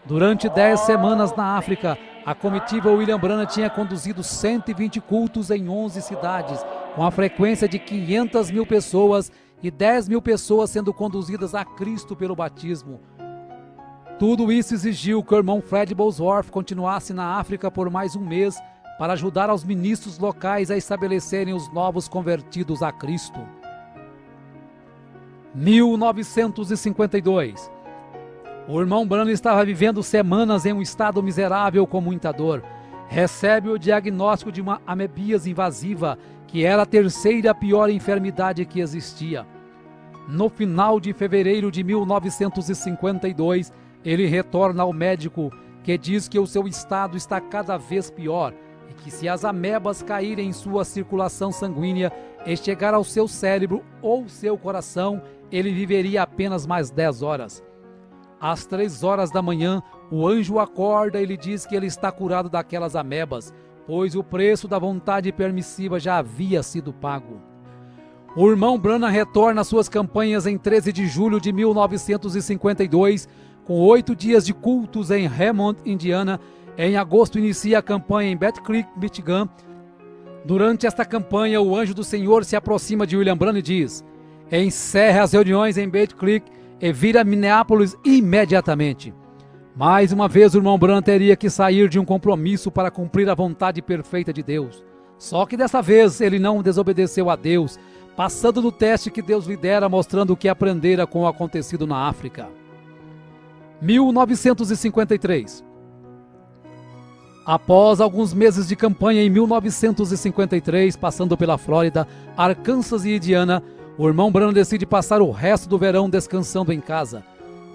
[SPEAKER 1] Durante 10 semanas na África, a comitiva William Branham tinha conduzido 120 cultos em 11 cidades, com a frequência de 500.000 pessoas e 10.000 pessoas sendo conduzidas a Cristo pelo batismo. Tudo isso exigiu que o irmão Fred Bosworth continuasse na África por mais um mês para ajudar aos ministros locais a estabelecerem os novos convertidos a Cristo. 1952. O irmão Branham estava vivendo semanas em um estado miserável com muita dor. Recebe o diagnóstico de uma amebíase invasiva, que era a terceira pior enfermidade que existia. No final de fevereiro de 1952, ele retorna ao médico, que diz que o seu estado está cada vez pior e que se as amebas caírem em sua circulação sanguínea e chegar ao seu cérebro ou seu coração, ele viveria apenas mais 10 horas. Às 3 horas da manhã, o anjo acorda e lhe diz que ele está curado daquelas amebas, pois o preço da vontade permissiva já havia sido pago. O irmão Branham retorna às suas campanhas em 13 de julho de 1952, com 8 dias de cultos em Hammond, Indiana. Em agosto inicia a campanha em Battle Creek, Michigan. Durante esta campanha, o anjo do Senhor se aproxima de William Branham e diz: encerre as reuniões em Battle Creek e vira Minneapolis imediatamente. Mais uma vez o irmão Branham teria que sair de um compromisso para cumprir a vontade perfeita de Deus. Só que dessa vez ele não desobedeceu a Deus, passando do teste que Deus lhe dera, mostrando o que aprendera com o acontecido na África. 1953. Após alguns meses de campanha em 1953, passando pela Flórida, Arkansas e Indiana, o irmão Branham decide passar o resto do verão descansando em casa.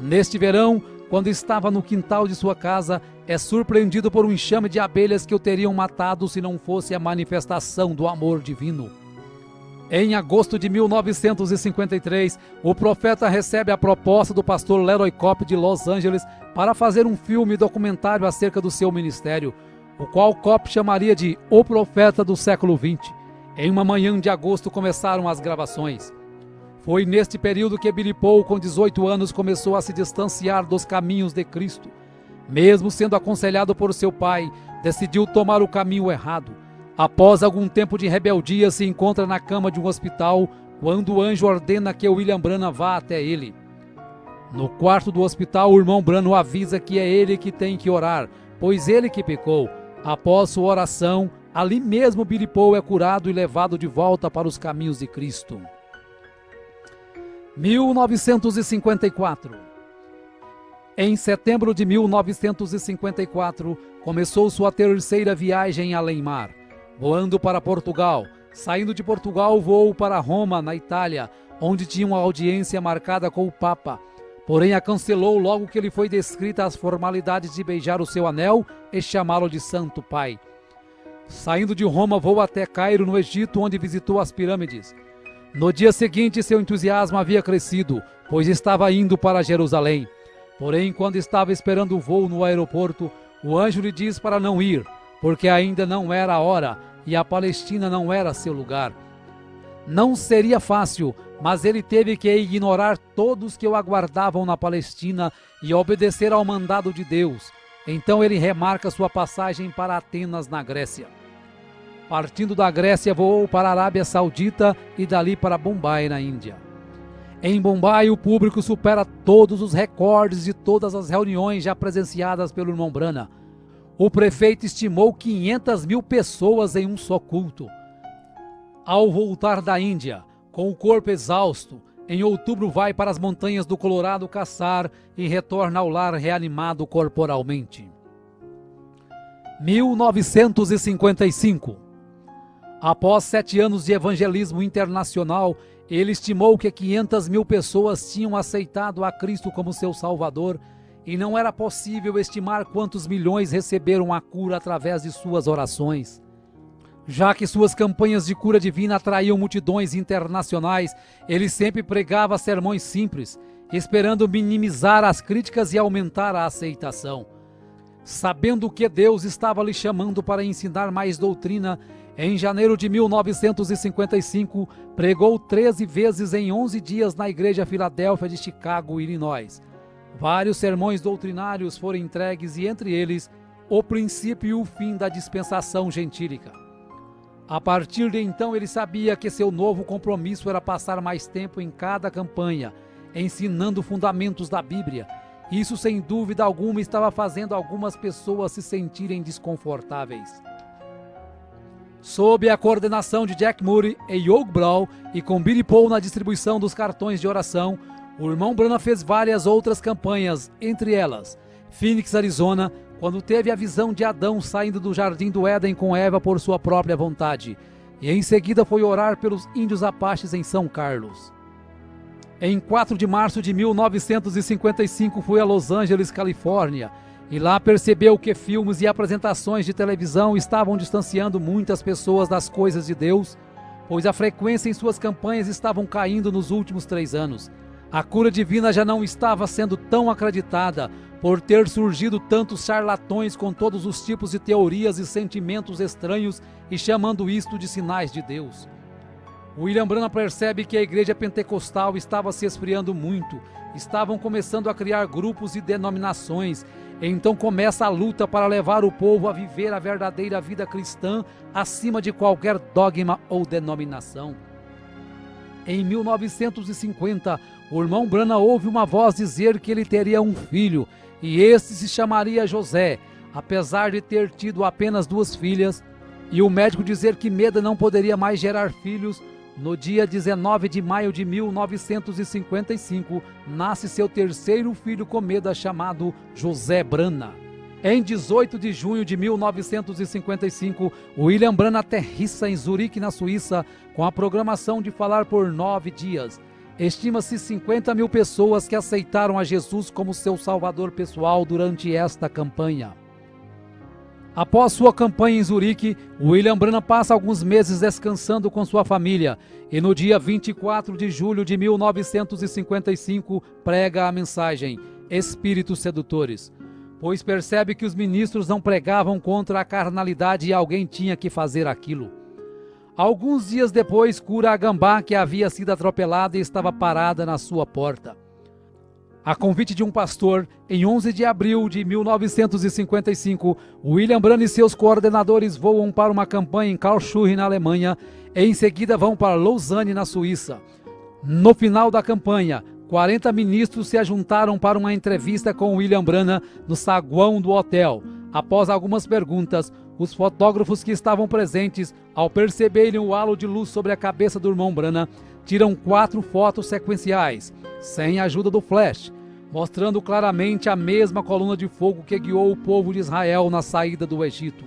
[SPEAKER 1] Neste verão, quando estava no quintal de sua casa, é surpreendido por um enxame de abelhas que o teriam matado se não fosse a manifestação do amor divino. Em agosto de 1953, o profeta recebe a proposta do pastor Leroy Cope de Los Angeles para fazer um filme documentário acerca do seu ministério, o qual Cope chamaria de O Profeta do Século XX. Em uma manhã de agosto começaram as gravações. Foi neste período que Billy Paul, com 18 anos, começou a se distanciar dos caminhos de Cristo. Mesmo sendo aconselhado por seu pai, decidiu tomar o caminho errado. Após algum tempo de rebeldia, se encontra na cama de um hospital, quando o anjo ordena que William Branham vá até ele. No quarto do hospital, o irmão Branham avisa que é ele que tem que orar, pois ele que pecou. Após sua oração, ali mesmo Billy Paul é curado e levado de volta para os caminhos de Cristo. 1954. Em setembro de 1954, começou sua terceira viagem além-mar, voando para Portugal. Saindo de Portugal, voou para Roma, na Itália, onde tinha uma audiência marcada com o Papa. porém a cancelou logo que lhe foi descrita as formalidades de beijar o seu anel e chamá-lo de Santo Pai. Saindo de Roma, voou até Cairo, no Egito, onde visitou as pirâmides. No dia seguinte, seu entusiasmo havia crescido, pois estava indo para Jerusalém. Porém, quando estava esperando o voo no aeroporto, o anjo lhe diz para não ir, porque ainda não era a hora e a Palestina não era seu lugar. Não seria fácil, mas ele teve que ignorar todos que o aguardavam na Palestina e obedecer ao mandado de Deus. Então ele remarca sua passagem para Atenas, na Grécia. Partindo da Grécia, voou para a Arábia Saudita e dali para Bombai, na Índia. Em Bombai, o público supera todos os recordes de todas as reuniões já presenciadas pelo irmão Brana. O prefeito estimou 500 mil pessoas em um só culto. Ao voltar da Índia, com o corpo exausto, em outubro vai para as montanhas do Colorado caçar e retorna ao lar reanimado corporalmente. 1955. Após 7 anos de evangelismo internacional, ele estimou que 500 mil pessoas tinham aceitado a Cristo como seu Salvador e não era possível estimar quantos milhões receberam a cura através de suas orações. Já que suas campanhas de cura divina atraíam multidões internacionais, ele sempre pregava sermões simples, esperando minimizar as críticas e aumentar a aceitação. Sabendo que Deus estava lhe chamando para ensinar mais doutrina, em janeiro de 1955, pregou 13 vezes em 11 dias na Igreja Filadélfia de Chicago, Illinois. Vários sermões doutrinários foram entregues e, entre eles, o princípio e o fim da dispensação gentílica. A partir de então, ele sabia que seu novo compromisso era passar mais tempo em cada campanha, ensinando fundamentos da Bíblia. Isso, sem dúvida alguma, estava fazendo algumas pessoas se sentirem desconfortáveis. Sob a coordenação de Jack Moody e Hugh Brown e com Billy Paul na distribuição dos cartões de oração, o irmão Branham fez várias outras campanhas, entre elas Phoenix, Arizona, quando teve a visão de Adão saindo do jardim do Éden com Eva por sua própria vontade, e em seguida foi orar pelos índios apaches em São Carlos. Em 4 de março de 1955 foi a Los Angeles, Califórnia, e lá percebeu que filmes e apresentações de televisão estavam distanciando muitas pessoas das coisas de Deus, pois a frequência em suas campanhas estavam caindo nos últimos 3 anos. A cura divina já não estava sendo tão acreditada, por ter surgido tantos charlatões com todos os tipos de teorias e sentimentos estranhos e chamando isto de sinais de Deus. William Branham percebe que a igreja pentecostal estava se esfriando muito, estavam começando a criar grupos e denominações, então começa a luta para levar o povo a viver a verdadeira vida cristã acima de qualquer dogma ou denominação. Em 1950, o irmão Branham ouve uma voz dizer que ele teria um filho, e este se chamaria José, apesar de ter tido apenas 2 filhas, e o médico dizer que Meda não poderia mais gerar filhos. No dia 19 de maio de 1955, nasce seu 3º filho com Meda, chamado José Branham. Em 18 de junho de 1955, William Branham aterrissa em Zurique, na Suíça, com a programação de falar por 9 dias. Estima-se 50 mil pessoas que aceitaram a Jesus como seu salvador pessoal durante esta campanha. Após sua campanha em Zurique, William Branham passa alguns meses descansando com sua família e no dia 24 de julho de 1955 prega a mensagem Espíritos Sedutores, pois percebe que os ministros não pregavam contra a carnalidade e alguém tinha que fazer aquilo. Alguns dias depois, cura a gambá que havia sido atropelada e estava parada na sua porta. A convite de um pastor, em 11 de abril de 1955, William Branham e seus coordenadores voam para uma campanha em Karlsruhe, na Alemanha, e em seguida vão para Lausanne, na Suíça. No final da campanha, 40 ministros se ajuntaram para uma entrevista com William Branham no saguão do hotel. Após algumas perguntas, os fotógrafos que estavam presentes, ao perceberem o halo de luz sobre a cabeça do irmão Branham, tiram 4 fotos sequenciais, sem a ajuda do flash, mostrando claramente a mesma coluna de fogo que guiou o povo de Israel na saída do Egito.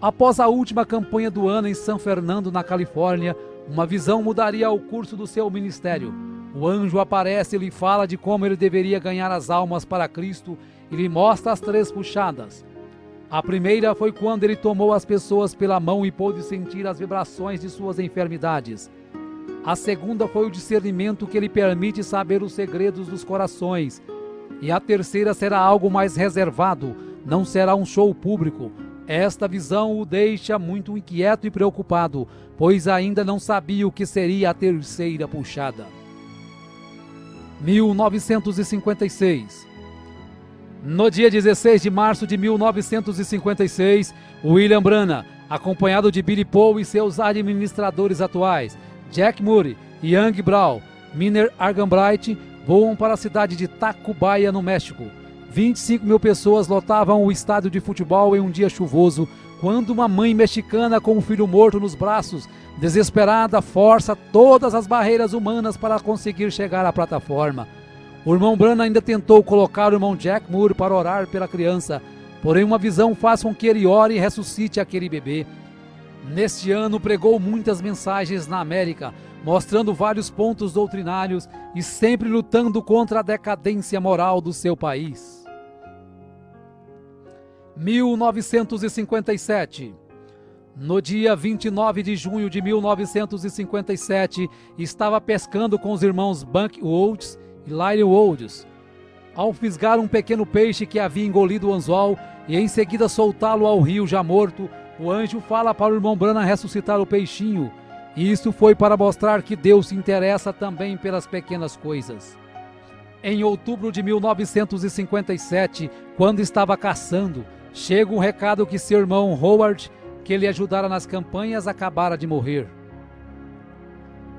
[SPEAKER 1] Após a última campanha do ano em San Fernando, na Califórnia, uma visão mudaria o curso do seu ministério. O anjo aparece e lhe fala de como ele deveria ganhar as almas para Cristo e lhe mostra as 3 puxadas. A primeira foi quando ele tomou as pessoas pela mão e pôde sentir as vibrações de suas enfermidades. A segunda foi o discernimento que lhe permite saber os segredos dos corações. E a terceira será algo mais reservado, não será um show público. Esta visão o deixa muito inquieto e preocupado, pois ainda não sabia o que seria a terceira puxada. 1956. No dia 16 de março de 1956, William Branham, acompanhado de Billy Paul e seus administradores atuais, Jack Murray, Young Brown, Miner Arganbright, voam para a cidade de Tacubaya, no México. 25 mil pessoas lotavam o estádio de futebol em um dia chuvoso, quando uma mãe mexicana com um filho morto nos braços, desesperada, força todas as barreiras humanas para conseguir chegar à plataforma. O irmão Branham ainda tentou colocar o irmão Jack Moore para orar pela criança, porém uma visão faz com que ele ore e ressuscite aquele bebê. Neste ano pregou muitas mensagens na América, mostrando vários pontos doutrinários e sempre lutando contra a decadência moral do seu país. 1957. No dia 29 de junho de 1957, estava pescando com os irmãos Buck Woods e Larry Woods. Ao fisgar um pequeno peixe que havia engolido o anzol e em seguida soltá-lo ao rio já morto, o anjo fala para o irmão Branham ressuscitar o peixinho. E isso foi para mostrar que Deus se interessa também pelas pequenas coisas. Em outubro de 1957, quando estava caçando, chega um recado que seu irmão Howard, que ele ajudara nas campanhas, acabara de morrer.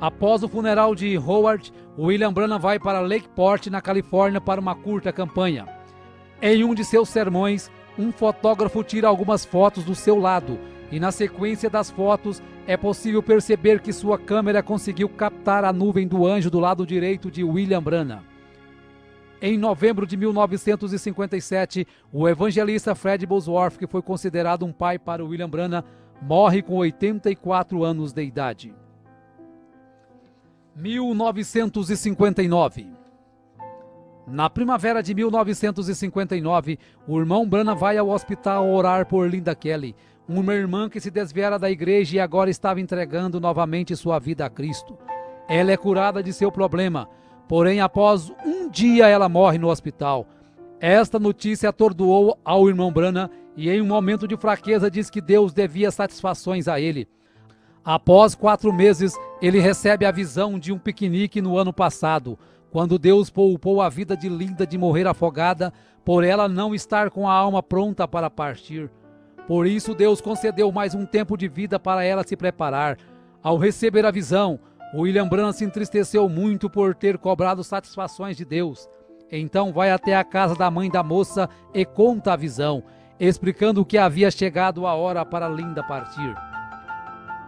[SPEAKER 1] Após o funeral de Howard, William Branham vai para Lakeport, na Califórnia, para uma curta campanha. Em um de seus sermões, um fotógrafo tira algumas fotos do seu lado, e na sequência das fotos é possível perceber que sua câmera conseguiu captar a nuvem do anjo do lado direito de William Branham. Em novembro de 1957, o evangelista Fred Bosworth, que foi considerado um pai para William Branham, morre com 84 anos de idade. 1959. Na primavera de 1959, o irmão Branham vai ao hospital orar por Linda Kelly, uma irmã que se desviara da igreja e agora estava entregando novamente sua vida a Cristo. Ela é curada de seu problema, porém após um dia ela morre no hospital. Esta notícia atordoou ao irmão Branham e em um momento de fraqueza diz que Deus devia satisfações a ele. Após 4 meses, ele recebe a visão de um piquenique no ano passado, quando Deus poupou a vida de Linda de morrer afogada, por ela não estar com a alma pronta para partir. Por isso Deus concedeu mais um tempo de vida para ela se preparar. Ao receber a visão, William Branham se entristeceu muito por ter cobrado satisfações de Deus. Então vai até a casa da mãe da moça e conta a visão, explicando que havia chegado a hora para Linda partir.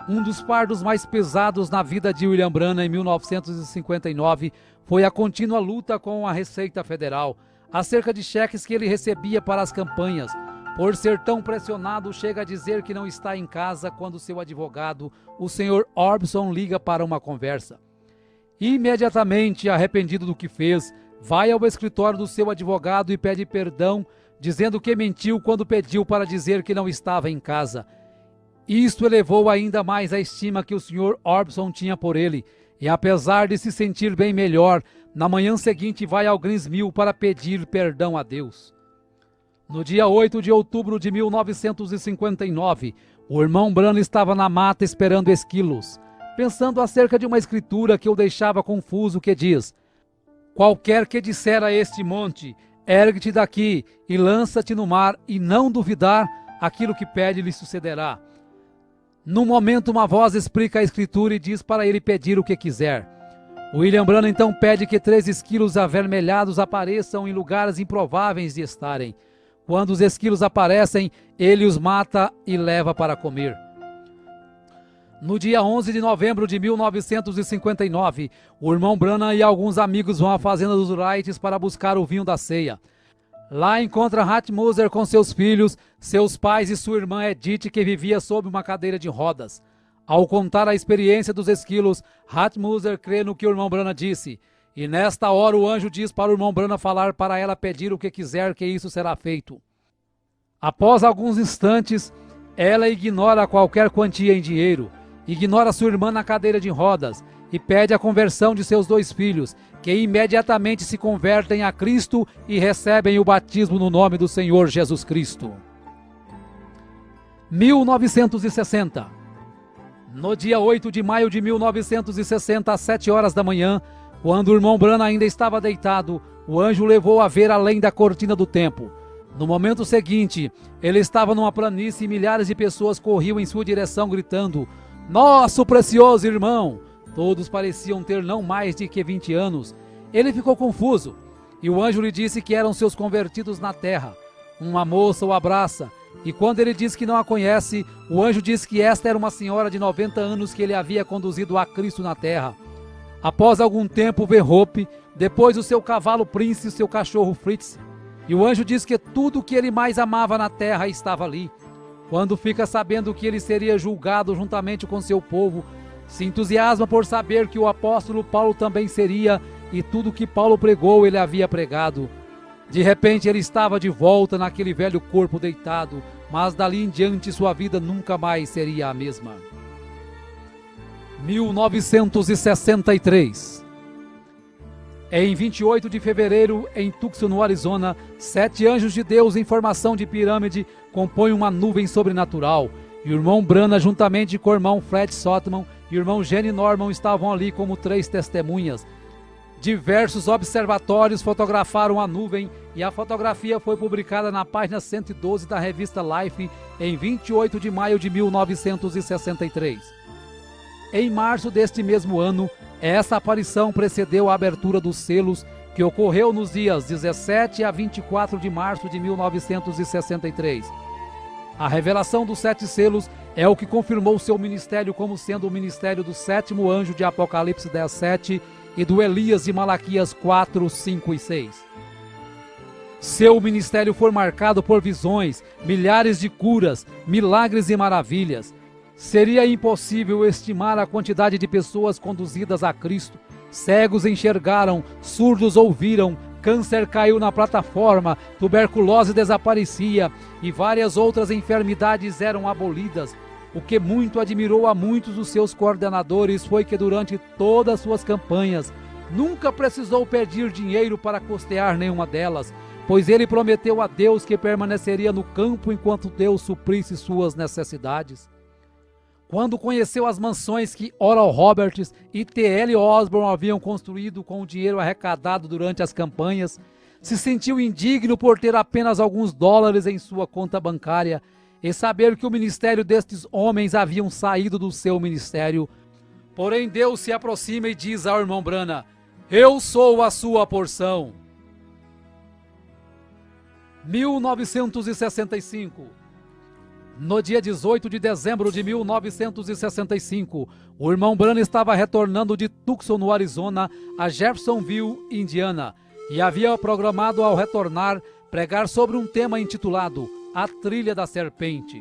[SPEAKER 1] Um dos fardos mais pesados na vida de William Branham em 1959 foi a contínua luta com a Receita Federal, acerca de cheques que ele recebia para as campanhas. Por ser tão pressionado, chega a dizer que não está em casa quando seu advogado, o Sr. Orbison, liga para uma conversa. Imediatamente, arrependido do que fez, vai ao escritório do seu advogado e pede perdão, dizendo que mentiu quando pediu para dizer que não estava em casa. Isto elevou ainda mais a estima que o Sr. Orbison tinha por ele, e apesar de se sentir bem melhor, na manhã seguinte vai ao Greens Mill para pedir perdão a Deus. No dia 8 de outubro de 1959, o irmão Branham estava na mata esperando esquilos, pensando acerca de uma escritura que o deixava confuso, que diz: qualquer que disser a este monte, ergue-te daqui e lança-te no mar, e não duvidar, aquilo que pede lhe sucederá. No momento, uma voz explica a escritura e diz para ele pedir o que quiser. William Branham então pede que 3 esquilos avermelhados apareçam em lugares improváveis de estarem. Quando os esquilos aparecem, ele os mata e leva para comer. No dia 11 de novembro de 1959, o irmão Branham e alguns amigos vão à fazenda dos Wrights para buscar o vinho da ceia. Lá encontra Hat Moser com seus filhos, seus pais e sua irmã Edith, que vivia sob uma cadeira de rodas. Ao contar a experiência dos esquilos, Hat Moser crê no que o irmão Branham disse. E nesta hora o anjo diz para o irmão Branham falar para ela pedir o que quiser, que isso será feito. Após alguns instantes, ela ignora qualquer quantia em dinheiro, ignora sua irmã na cadeira de rodas e pede a conversão de seus 2 filhos, que imediatamente se convertem a Cristo e recebem o batismo no nome do Senhor Jesus Cristo. 1960. No dia 8 de maio de 1960, às 7 horas da manhã, quando o irmão Branham ainda estava deitado, o anjo o levou a ver além da cortina do templo. No momento seguinte, ele estava numa planície e milhares de pessoas corriam em sua direção gritando: "Nosso precioso irmão!" Todos pareciam ter não mais de que 20 anos. Ele ficou confuso e o anjo lhe disse que eram seus convertidos na terra. Uma moça o abraça e quando ele diz que não a conhece, o anjo diz que esta era uma senhora de 90 anos que ele havia conduzido a Cristo na terra. Após algum tempo vê Hope, depois o seu cavalo Prince e o seu cachorro Fritz. E o anjo diz que tudo o que ele mais amava na terra estava ali. Quando fica sabendo que ele seria julgado juntamente com seu povo, se entusiasma por saber que o apóstolo Paulo também seria, e tudo que Paulo pregou ele havia pregado. De repente ele estava de volta naquele velho corpo deitado, mas dali em diante sua vida nunca mais seria a mesma. 1963. Em 28 de fevereiro, em Tucson, no Arizona, 7 anjos de Deus em formação de pirâmide compõem uma nuvem sobrenatural. E o irmão Branham, juntamente com o irmão Fred Sotman e o irmão Gene Norman, estavam ali como 3 testemunhas. Diversos observatórios fotografaram a nuvem e a fotografia foi publicada na página 112 da revista Life em 28 de maio de 1963. Em março deste mesmo ano, essa aparição precedeu a abertura dos selos, que ocorreu nos dias 17 a 24 de março de 1963. A revelação dos 7 selos é o que confirmou seu ministério como sendo o ministério do 7º anjo de Apocalipse 10:7 e do Elias de Malaquias 4, 5 e 6. Seu ministério foi marcado por visões, milhares de curas, milagres e maravilhas. Seria impossível estimar a quantidade de pessoas conduzidas a Cristo. Cegos enxergaram, surdos ouviram, câncer caiu na plataforma, tuberculose desaparecia e várias outras enfermidades eram abolidas. O que muito admirou a muitos dos seus coordenadores foi que durante todas as suas campanhas nunca precisou pedir dinheiro para custear nenhuma delas, pois ele prometeu a Deus que permaneceria no campo enquanto Deus suprisse suas necessidades. Quando conheceu as mansões que Oral Roberts e T.L. Osborne haviam construído com o dinheiro arrecadado durante as campanhas, se sentiu indigno por ter apenas alguns dólares em sua conta bancária e saber que o ministério destes homens haviam saído do seu ministério. Porém, Deus se aproxima e diz ao irmão Branham: "Eu sou a sua porção." 1965. No dia 18 de dezembro de 1965, o irmão Branham estava retornando de Tucson, no Arizona, a Jeffersonville, Indiana, e havia programado ao retornar pregar sobre um tema intitulado A Trilha da Serpente.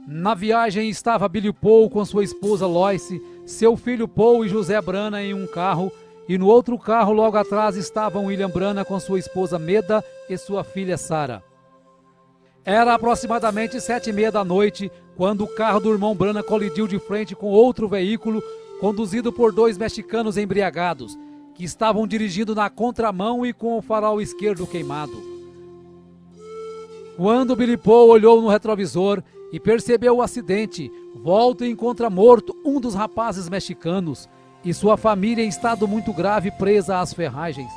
[SPEAKER 1] Na viagem estava Billy Paul com sua esposa Lois, seu filho Paul e José Branham em um carro, e no outro carro logo atrás estavam William Branham com sua esposa Meda e sua filha Sarah. Era aproximadamente 7:30 da noite, quando o carro do irmão Branham colidiu de frente com outro veículo, conduzido por 2 mexicanos embriagados, que estavam dirigindo na contramão e com o farol esquerdo queimado. Quando Billy Paul olhou no retrovisor e percebeu o acidente, volta e encontra morto um dos rapazes mexicanos, e sua família em estado muito grave presa às ferragens.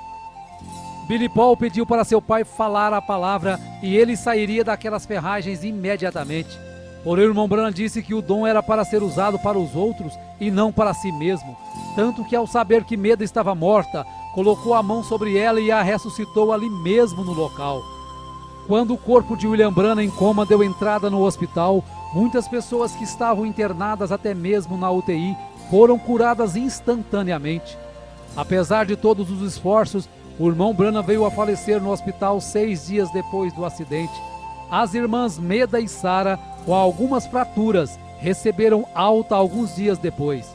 [SPEAKER 1] Billy Paul pediu para seu pai falar a palavra e ele sairia daquelas ferragens imediatamente. Porém, o irmão Branham disse que o dom era para ser usado para os outros e não para si mesmo. Tanto que, ao saber que Meda estava morta, colocou a mão sobre ela e a ressuscitou ali mesmo no local. Quando o corpo de William Branham em coma deu entrada no hospital, muitas pessoas que estavam internadas até mesmo na UTI foram curadas instantaneamente. Apesar de todos os esforços, o irmão Branham veio a falecer no hospital 6 dias depois do acidente. As irmãs Meda e Sarah, com algumas fraturas, receberam alta alguns dias depois.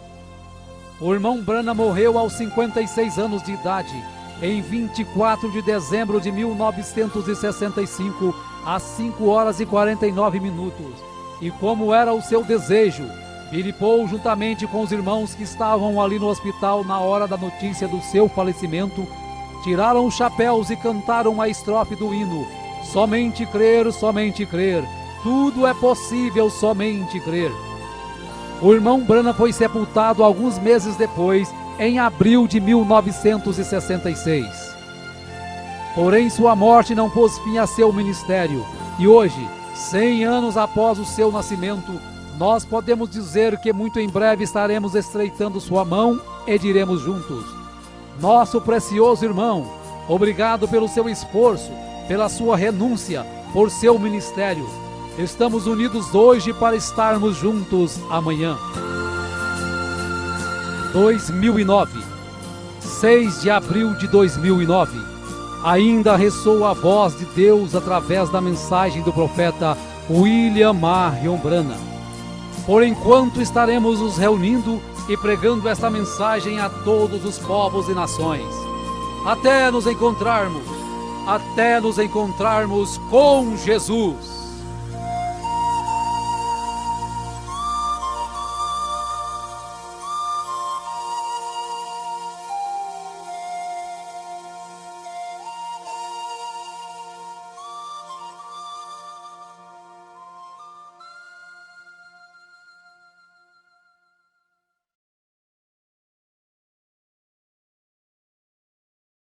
[SPEAKER 1] O irmão Branham morreu aos 56 anos de idade, em 24 de dezembro de 1965, às 5 horas e 49 minutos. E como era o seu desejo, Billy Paul, juntamente com os irmãos que estavam ali no hospital na hora da notícia do seu falecimento, tiraram os chapéus e cantaram a estrofe do hino: somente crer, tudo é possível, somente crer. O irmão Branham foi sepultado alguns meses depois, em abril de 1966. Porém, sua morte não pôs fim a seu ministério, e hoje, 100 anos após o seu nascimento, nós podemos dizer que muito em breve estaremos estreitando sua mão e diremos juntos: nosso precioso irmão, obrigado pelo seu esforço, pela sua renúncia, por seu ministério. Estamos unidos hoje para estarmos juntos amanhã. 2009, 6 de abril de 2009. Ainda ressoa a voz de Deus através da mensagem do profeta William Marion Branham. Por enquanto estaremos nos reunindo e pregando esta mensagem a todos os povos e nações. Até nos encontrarmos com Jesus.